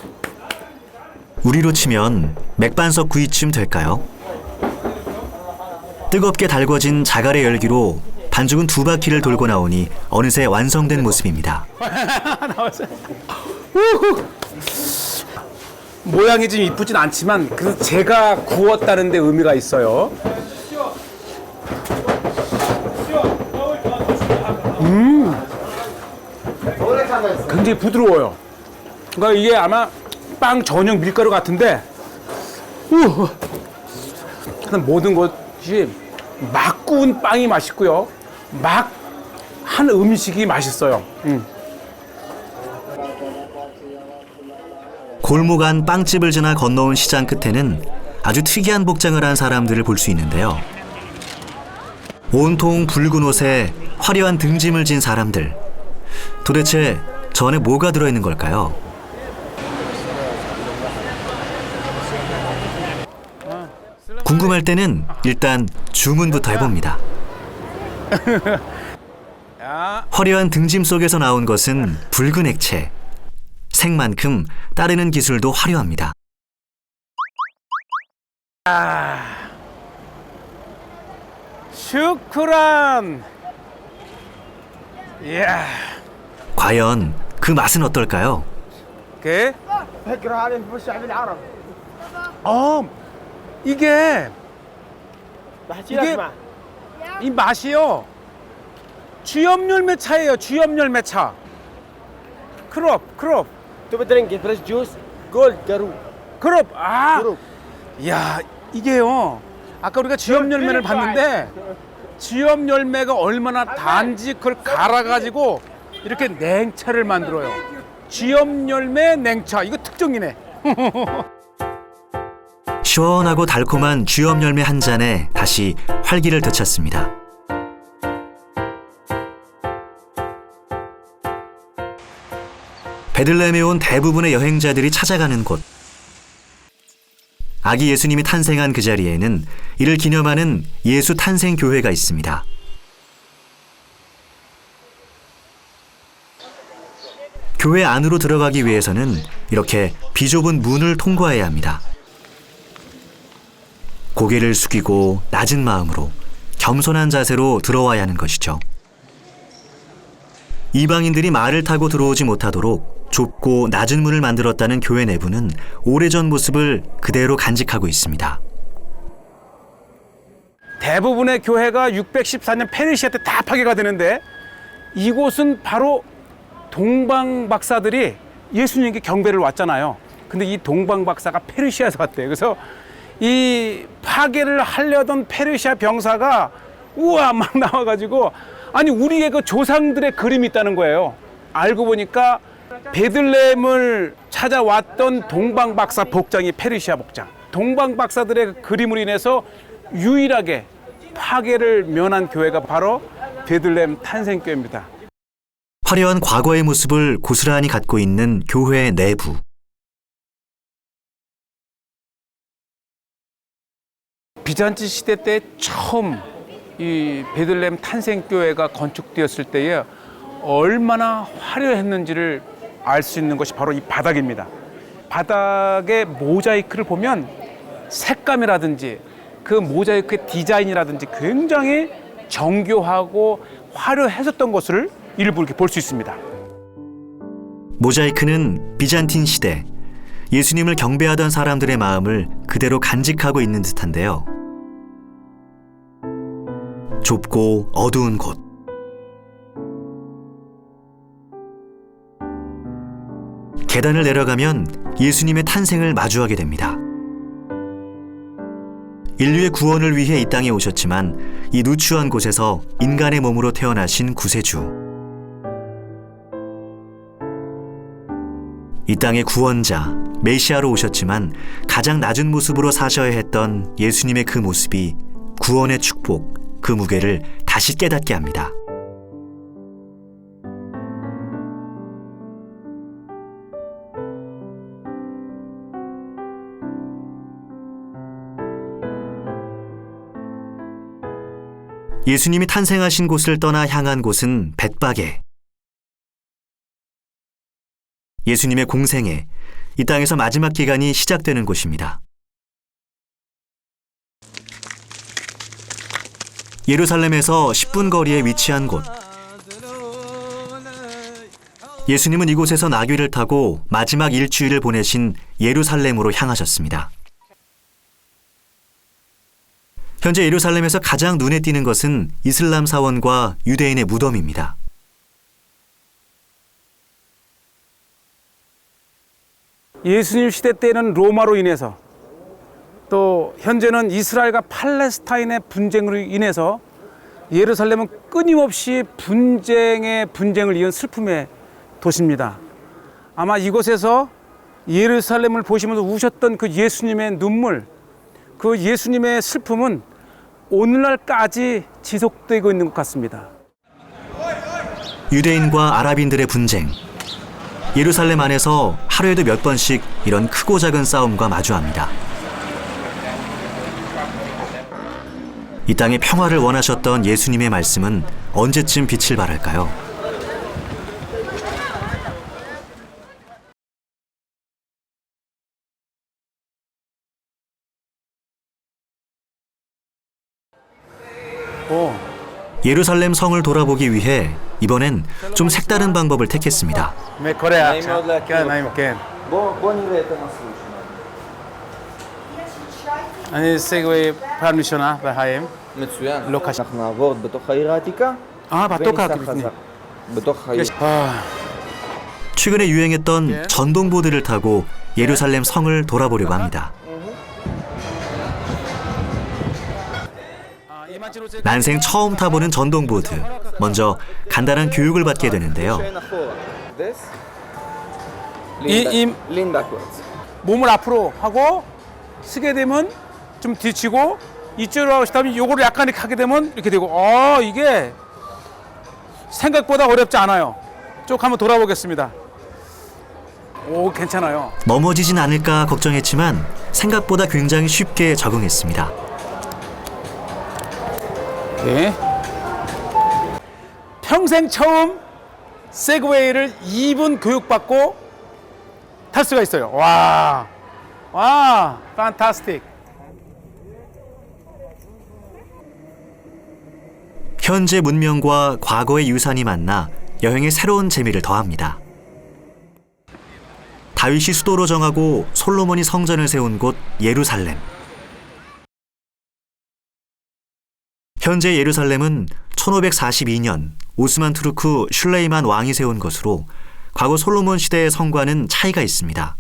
우리로 치면 맥반석 구이쯤 될까요? 뜨겁게 달궈진 자갈의 열기로 반죽은 2바퀴를 돌고 나오니 어느새 완성된 모습입니다. 모양이 좀 이쁘진 않지만 그래서 제가 구웠다는 데 의미가 있어요. 굉장히 부드러워요. 그러니까 이게 아마 빵 전용 밀가루 같은데 모든 것이 막 구운 빵이 맛있고요. 막 한 음식이 맛있어요. 골목 안 빵집을 지나 건너온 시장 끝에는 아주 특이한 복장을 한 사람들을 볼 수 있는데요. 온통 붉은 옷에 화려한 등짐을 진 사람들. 도대체 저 안에 뭐가 들어있는 걸까요? 궁금할 때는 일단 주문부터 해봅니다. 화려한 등짐 속에서 나온 것은 붉은 액체. 색만큼 따르는 기술도 화려합니다. 슈크란. 이야. 과연 그 맛은 어떨까요? 이게 이 맛이요. 쥐엄 열매 차예요. 쥐엄 열매 차. 크롭. 크롭. 이야, 이게요. 아까 우리가 쥐엄 열매를 봤는데 쥐엄 열매가 얼마나 단지 그걸 갈아가지고 이렇게 냉차를 만들어요. 쥐엄 열매 냉차. 이거 특종이네. 시원하고 달콤한 쥐엄 열매 한 잔에 다시 활기를 되찾습니다. 베들레헴에 온 대부분의 여행자들이 찾아가는 곳. 아기 예수님이 탄생한 그 자리에는 이를 기념하는 예수 탄생 교회가 있습니다. 교회 안으로 들어가기 위해서는 이렇게 비좁은 문을 통과해야 합니다. 고개를 숙이고 낮은 마음으로 겸손한 자세로 들어와야 하는 것이죠. 이방인들이 말을 타고 들어오지 못하도록 좁고 낮은 문을 만들었다는 교회 내부는 오래전 모습을 그대로 간직하고 있습니다. 대부분의 교회가 614년 페르시아 때 다 파괴가 되는데 이곳은 바로 동방 박사들이 예수님께 경배를 왔잖아요. 근데 이 동방 박사가 페르시아에서 왔대요. 그래서 이 파괴를 하려던 페르시아 병사가 우와 막 나와가지고 아니 우리의 그 조상들의 그림이 있다는 거예요. 알고 보니까 베들레헴을 찾아왔던 동방 박사 복장이 페르시아 복장. 동방 박사들의 그림으로 인해서 유일하게 파괴를 면한 교회가 바로 베들레헴 탄생교회입니다. 화려한 과거의 모습을 고스란히 갖고 있는 교회 내부. 비잔치 시대 때 처음 이 베들레헴 탄생교회가 건축되었을 때에 얼마나 화려했는지를 알 수 있는 것이 바로 이 바닥입니다. 바닥의 모자이크를 보면 색감이라든지 그 모자이크의 디자인이라든지 굉장히 정교하고 화려했었던 것을 일부 이렇게 볼 수 있습니다. 모자이크는 비잔틴 시대 예수님을 경배하던 사람들의 마음을 그대로 간직하고 있는 듯한데요. 좁고 어두운 곳. 계단을 내려가면 예수님의 탄생을 마주하게 됩니다. 인류의 구원을 위해 이 땅에 오셨지만 이 누추한 곳에서 인간의 몸으로 태어나신 구세주. 이 땅의 구원자, 메시아로 오셨지만 가장 낮은 모습으로 사셔야 했던 예수님의 그 모습이 구원의 축복, 그 무게를 다시 깨닫게 합니다. 예수님이 탄생하신 곳을 떠나 향한 곳은 벳바게. 예수님의 공생애, 이 땅에서 마지막 기간이 시작되는 곳입니다. 예루살렘에서 10분 거리에 위치한 곳. 예수님은 이곳에서 나귀를 타고 마지막 일주일을 보내신 예루살렘으로 향하셨습니다. 현재 예루살렘에서 가장 눈에 띄는 것은 이슬람 사원과 유대인의 무덤입니다. 예수님 시대 때는 로마로 인해서 또 현재는 이스라엘과 팔레스타인의 분쟁으로 인해서 예루살렘은 끊임없이 분쟁을 이은 슬픔의 도시입니다. 아마 이곳에서 예루살렘을 보시면서 우셨던 그 예수님의 눈물, 그 예수님의 슬픔은 오늘날까지 지속되고 있는 것 같습니다. 유대인과 아랍인들의 분쟁. 예루살렘 안에서 하루에도 몇 번씩 이런 크고 작은 싸움과 마주합니다. 이 땅의 평화를 원하셨던 예수님의 말씀은 언제쯤 빛을 발할까요? 예루살렘 성을 돌아보기 위해 이번엔 좀 색다른 방법을 택했습니다. אני סגווי פעם ראשונה בחיים. מצוין. לא קשה. אנחנו נעבור בתוך העיר העתיקה. בתוך וניסע העיר. חזק. בתוך העיר. 최근에 유행했던 전동보드를 타고 예루살렘 성을 돌아보려고 합니다. 난생 처음 타보는 전동보드. 먼저 간단한 교육을 받게 되는데요. Lean backwards. 몸을 앞으로 하고 쓰게 되면 좀 뒤치고 이쪽으로 하고 싶다면 요거를 약간 이렇게 하게 되면 이렇게 되고 이게 생각보다 어렵지 않아요. 쭉 한번 돌아보겠습니다. 오, 괜찮아요. 넘어지진 않을까 걱정했지만 생각보다 굉장히 쉽게 적응했습니다. 네. 평생 처음 세그웨이를 2분 교육받고 탈 수가 있어요. 와, 판타스틱. 현재 문명과 과거의 유산이 만나 여행에 새로운 재미를 더합니다. 다윗이 수도로 정하고 솔로몬이 성전을 세운 곳 예루살렘. 현재 예루살렘은 1542년 오스만 투르크 슐레이만 왕이 세운 것으로 과거 솔로몬 시대의 성과는 차이가 있습니다.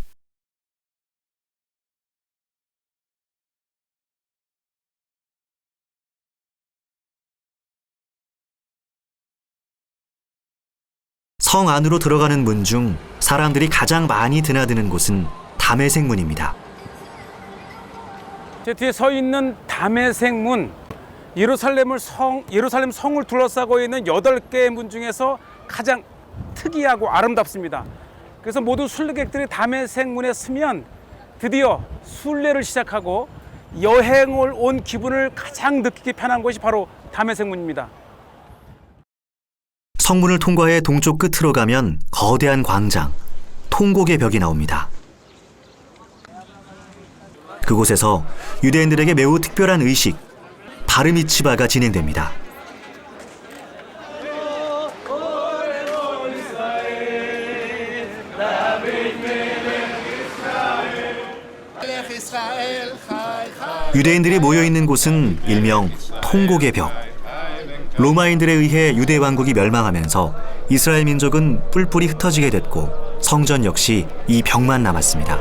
성 안으로 들어가는 문 중 사람들이 가장 많이 드나드는 곳은 다메섹 문입니다. 제 뒤에 서 있는 다메섹 문, 예루살렘 성을 둘러싸고 있는 8개의 문 중에서 가장 특이하고 아름답습니다. 그래서 모든 순례객들이 다메섹 문에 서면 드디어 순례를 시작하고 여행을 온 기분을 가장 느끼기 편한 곳이 바로 다메섹 문입니다. 성문을 통과해 동쪽 끝으로 가면 거대한 광장, 통곡의 벽이 나옵니다. 그곳에서 유대인들에게 매우 특별한 의식, 바르미츠바가 진행됩니다. 유대인들이 모여있는 곳은 일명 통곡의 벽. 로마인들에 의해 유대 왕국이 멸망하면서 이스라엘 민족은 뿔뿔이 흩어지게 됐고 성전 역시 이 벽만 남았습니다.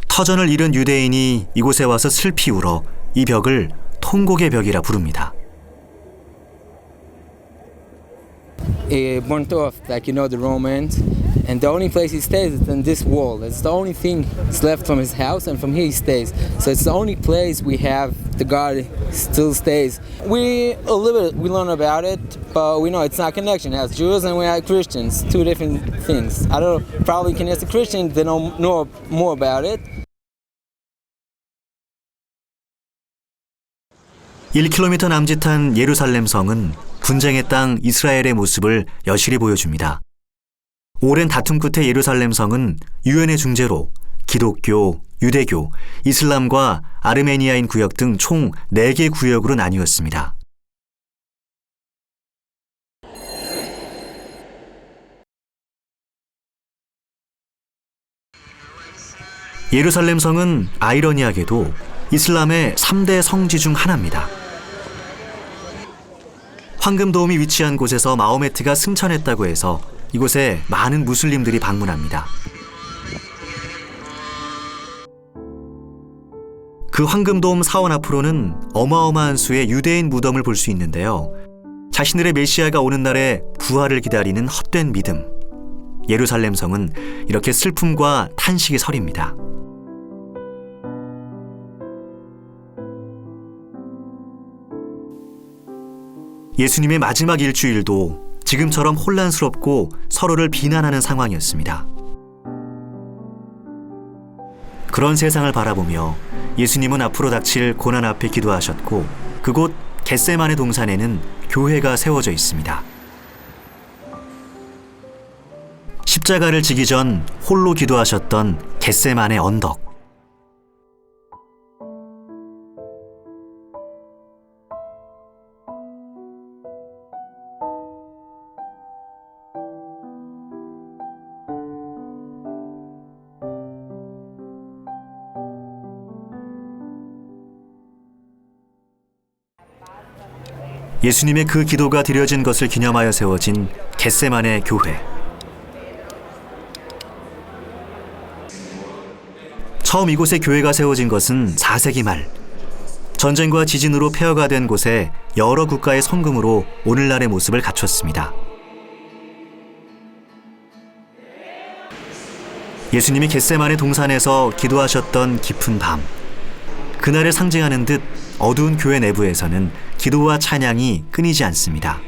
터전을 잃은 유대인이 이곳에 와서 슬피 울어 이 벽을 통곡의 벽이라 부릅니다. Burnt off, like the Romans, and the only place he stays is in this wall. It's the only thing that's left from his house, and from here he stays. So it's the only place we have the God still stays. We learn about it, but we know it's not connection. It has Jews and we have Christians, two different things. I don't know, probably can ask the Christians, they know more about it. 1km 남짓한 예루살렘 성은 분쟁의 땅 이스라엘의 모습을 여실히 보여줍니다. 오랜 다툼 끝에 예루살렘 성은 유엔의 중재로 기독교, 유대교, 이슬람과 아르메니아인 구역 등 총 4개 구역으로 나뉘었습니다. 예루살렘 성은 아이러니하게도 이슬람의 3대 성지 중 하나입니다. 황금도움이 위치한 곳에서 마호메트가 승천했다고 해서 이곳에 많은 무슬림들이 방문합니다. 그 황금도움 사원 앞으로는 어마어마한 수의 유대인 무덤을 볼 수 있는데요. 자신들의 메시아가 오는 날에 부활을 기다리는 헛된 믿음. 예루살렘 성은 이렇게 슬픔과 탄식이 서립니다. 예수님의 마지막 일주일도 지금처럼 혼란스럽고 서로를 비난하는 상황이었습니다. 그런 세상을 바라보며 예수님은 앞으로 닥칠 고난 앞에 기도하셨고 그곳 겟세마네 동산에는 교회가 세워져 있습니다. 십자가를 지기 전 홀로 기도하셨던 겟세마네 언덕. 예수님의 그 기도가 드려진 것을 기념하여 세워진 겟세마네 교회. 처음 이곳에 교회가 세워진 것은 4세기 말. 전쟁과 지진으로 폐허가 된 곳에 여러 국가의 성금으로 오늘날의 모습을 갖췄습니다. 예수님이 겟세마네 동산에서 기도하셨던 깊은 밤. 그날을 상징하는 듯 어두운 교회 내부에서는 기도와 찬양이 끊이지 않습니다.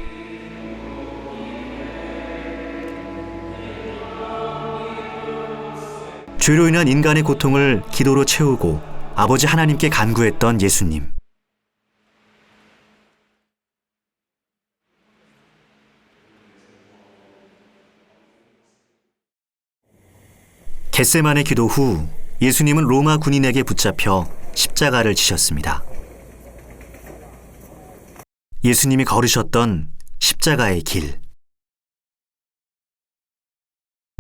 죄로 인한 인간의 고통을 기도로 채우고 아버지 하나님께 간구했던 예수님. 겟세만의 기도 후 예수님은 로마 군인에게 붙잡혀 십자가를 지셨습니다. 예수님이 걸으셨던 십자가의 길.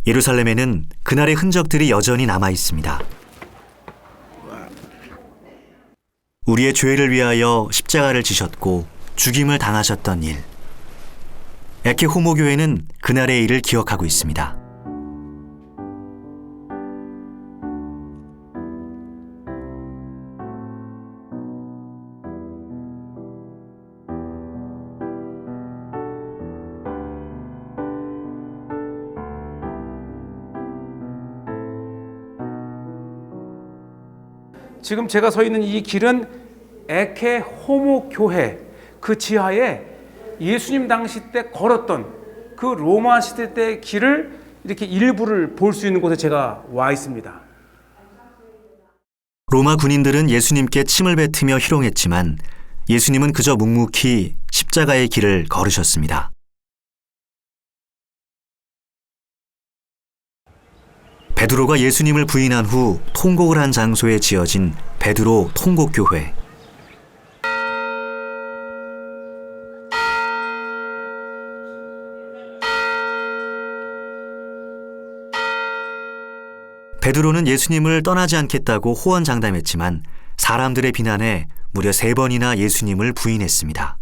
예루살렘에는 그날의 흔적들이 여전히 남아 있습니다. 우리의 죄를 위하여 십자가를 지셨고 죽임을 당하셨던 일. 에케 호모교회는 그날의 일을 기억하고 있습니다. 지금 제가 서 있는 이 길은 에케 호모 교회 그 지하에 예수님 당시 때 걸었던 그 로마 시대 때 길을 이렇게 일부를 볼 수 있는 곳에 제가 와 있습니다. 로마 군인들은 예수님께 침을 뱉으며 희롱했지만 예수님은 그저 묵묵히 십자가의 길을 걸으셨습니다. 베드로가 예수님을 부인한 후 통곡을 한 장소에 지어진 베드로 통곡교회. 베드로는 예수님을 떠나지 않겠다고 호언장담했지만 사람들의 비난에 무려 3번이나 예수님을 부인했습니다.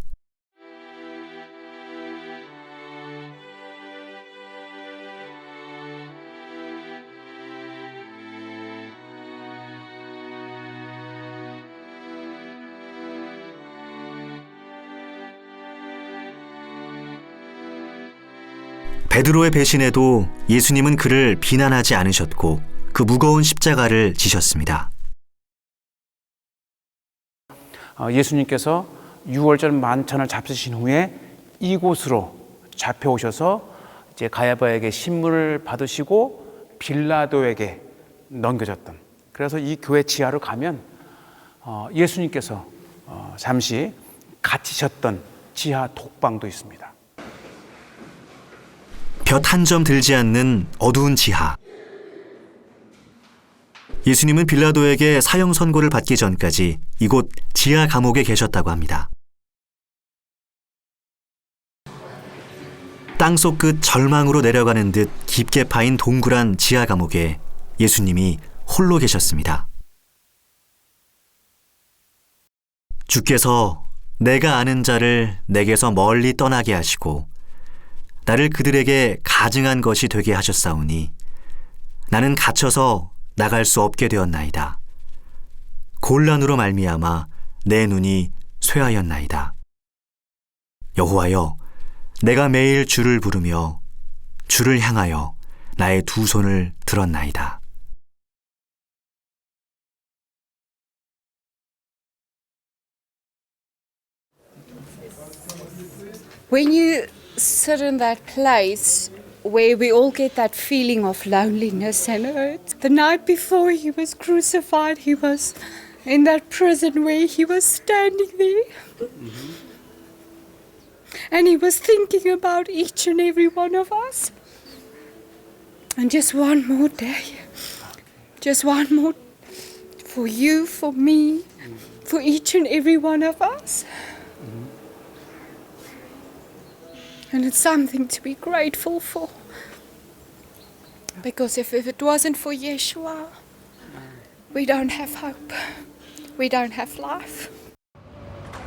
베드로의 배신에도 예수님은 그를 비난하지 않으셨고 그 무거운 십자가를 지셨습니다. 예수님께서 6월절 만찬을 잡수신 후에 이곳으로 잡혀오셔서 이제 가야바에게 신문을 받으시고 빌라도에게 넘겨졌던, 그래서 이 교회 지하로 가면 예수님께서 잠시 갇히셨던 지하 독방도 있습니다. 볕 한 점 들지 않는 어두운 지하. 예수님은 빌라도에게 사형 선고를 받기 전까지 이곳 지하 감옥에 계셨다고 합니다. 땅속 끝 절망으로 내려가는 듯 깊게 파인 동굴한 지하 감옥에 예수님이 홀로 계셨습니다. 주께서 내가 아는 자를 내게서 멀리 떠나게 하시고 나를 그들에게 가증한 것이 되게 하셨사오니 나는 갇혀서 나갈 수 없게 되었나이다. 곤란으로 말미암아 내 눈이 쇠하였나이다. 여호와여, 내가 매일 주를 부르며 주를 향하여 나의 두 손을 들었나이다. When you sit in that place where we all get that feeling of loneliness and hurt. The night before he was crucified, he was in that prison where he was standing there. And he was thinking about each and every one of us. And just one more day. Just one more for you, for me, for each and every one of us. And it's something to be grateful for. Because if it wasn't for Yeshua, we don't have hope. We don't have life.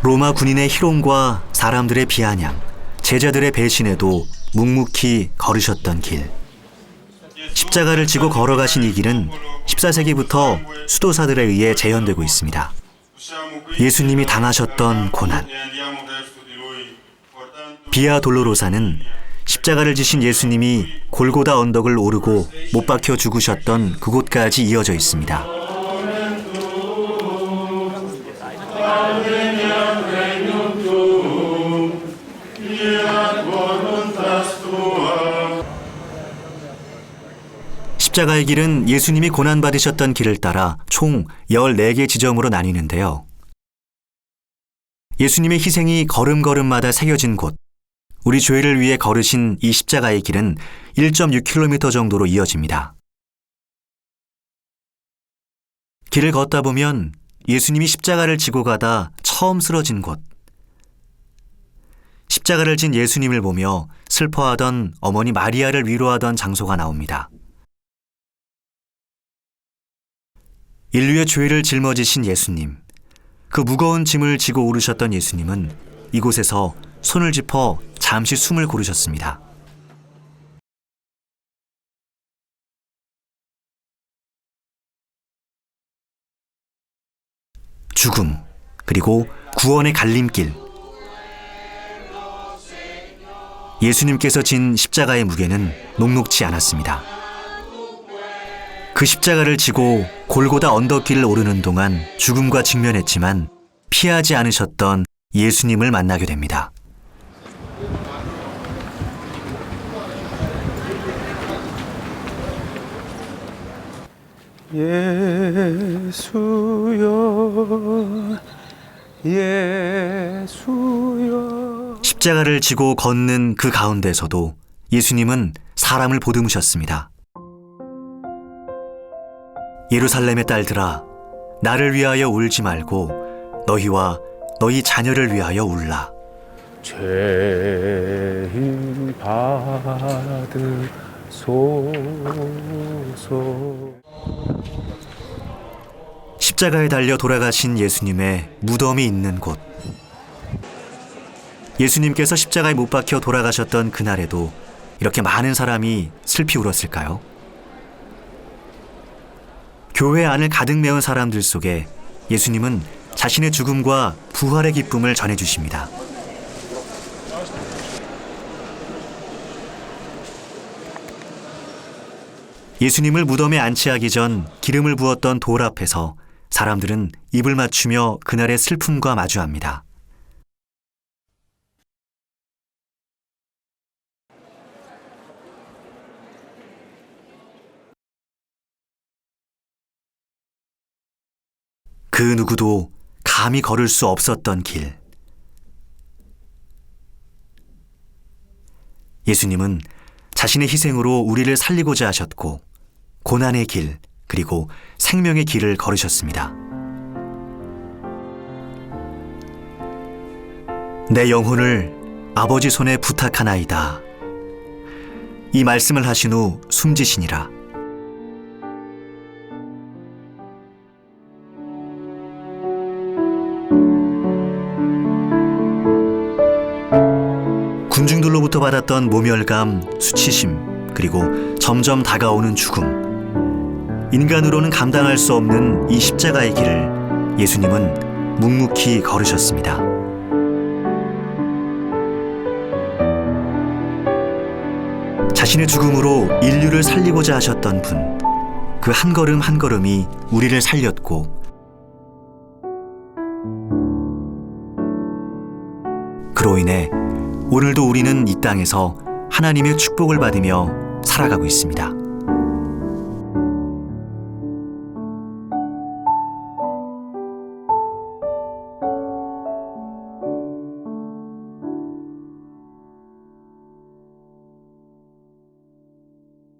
로마 군인의 희롱과 사람들의 비아냥, 제자들의 배신에도 묵묵히 걸으셨던 길. 십자가를 지고 걸어가신 이 길은 14세기부터 수도사들에 의해 재현되고 있습니다. 예수님이 당하셨던 고난. 비아 돌로로사는 십자가를 지신 예수님이 골고다 언덕을 오르고 못 박혀 죽으셨던 그곳까지 이어져 있습니다. 십자가의 길은 예수님이 고난받으셨던 길을 따라 총 14개 지점으로 나뉘는데요. 예수님의 희생이 걸음걸음마다 새겨진 곳, 우리 죄를 위해 걸으신 이 십자가의 길은 1.6km 정도로 이어집니다. 길을 걷다 보면 예수님이 십자가를 지고 가다 처음 쓰러진 곳, 십자가를 진 예수님을 보며 슬퍼하던 어머니 마리아를 위로하던 장소가 나옵니다. 인류의 죄를 짊어지신 예수님, 그 무거운 짐을 지고 오르셨던 예수님은 이곳에서 손을 짚어 잠시 숨을 고르셨습니다. 죽음, 그리고 구원의 갈림길. 예수님께서 진 십자가의 무게는 녹록지 않았습니다. 그 십자가를 지고 골고다 언덕길을 오르는 동안 죽음과 직면했지만 피하지 않으셨던 예수님을 만나게 됩니다. 예수여, 예수여. 십자가를 지고 걷는 그 가운데서도 예수님은 사람을 보듬으셨습니다. 예루살렘의 딸들아, 나를 위하여 울지 말고 너희와 너희 자녀를 위하여 울라. 죄인 받으소서. 십자가에 달려 돌아가신 예수님의 무덤이 있는 곳. 예수님께서 십자가에 못 박혀 돌아가셨던 그날에도 이렇게 많은 사람이 슬피 울었을까요? 교회 안을 가득 메운 사람들 속에 예수님은 자신의 죽음과 부활의 기쁨을 전해주십니다. 예수님을 무덤에 안치하기 전 기름을 부었던 돌 앞에서 사람들은 입을 맞추며 그날의 슬픔과 마주합니다. 그 누구도 감히 걸을 수 없었던 길. 예수님은 자신의 희생으로 우리를 살리고자 하셨고 고난의 길, 그리고 생명의 길을 걸으셨습니다. 내 영혼을 아버지 손에 부탁하나이다. 이 말씀을 하신 후 숨지시니라. 군중들로부터 받았던 모멸감, 수치심, 그리고 점점 다가오는 죽음. 인간으로는 감당할 수 없는 이 십자가의 길을 예수님은 묵묵히 걸으셨습니다. 자신의 죽음으로 인류를 살리고자 하셨던 분, 그 한 걸음 한 걸음이 우리를 살렸고 그로 인해 오늘도 우리는 이 땅에서 하나님의 축복을 받으며 살아가고 있습니다.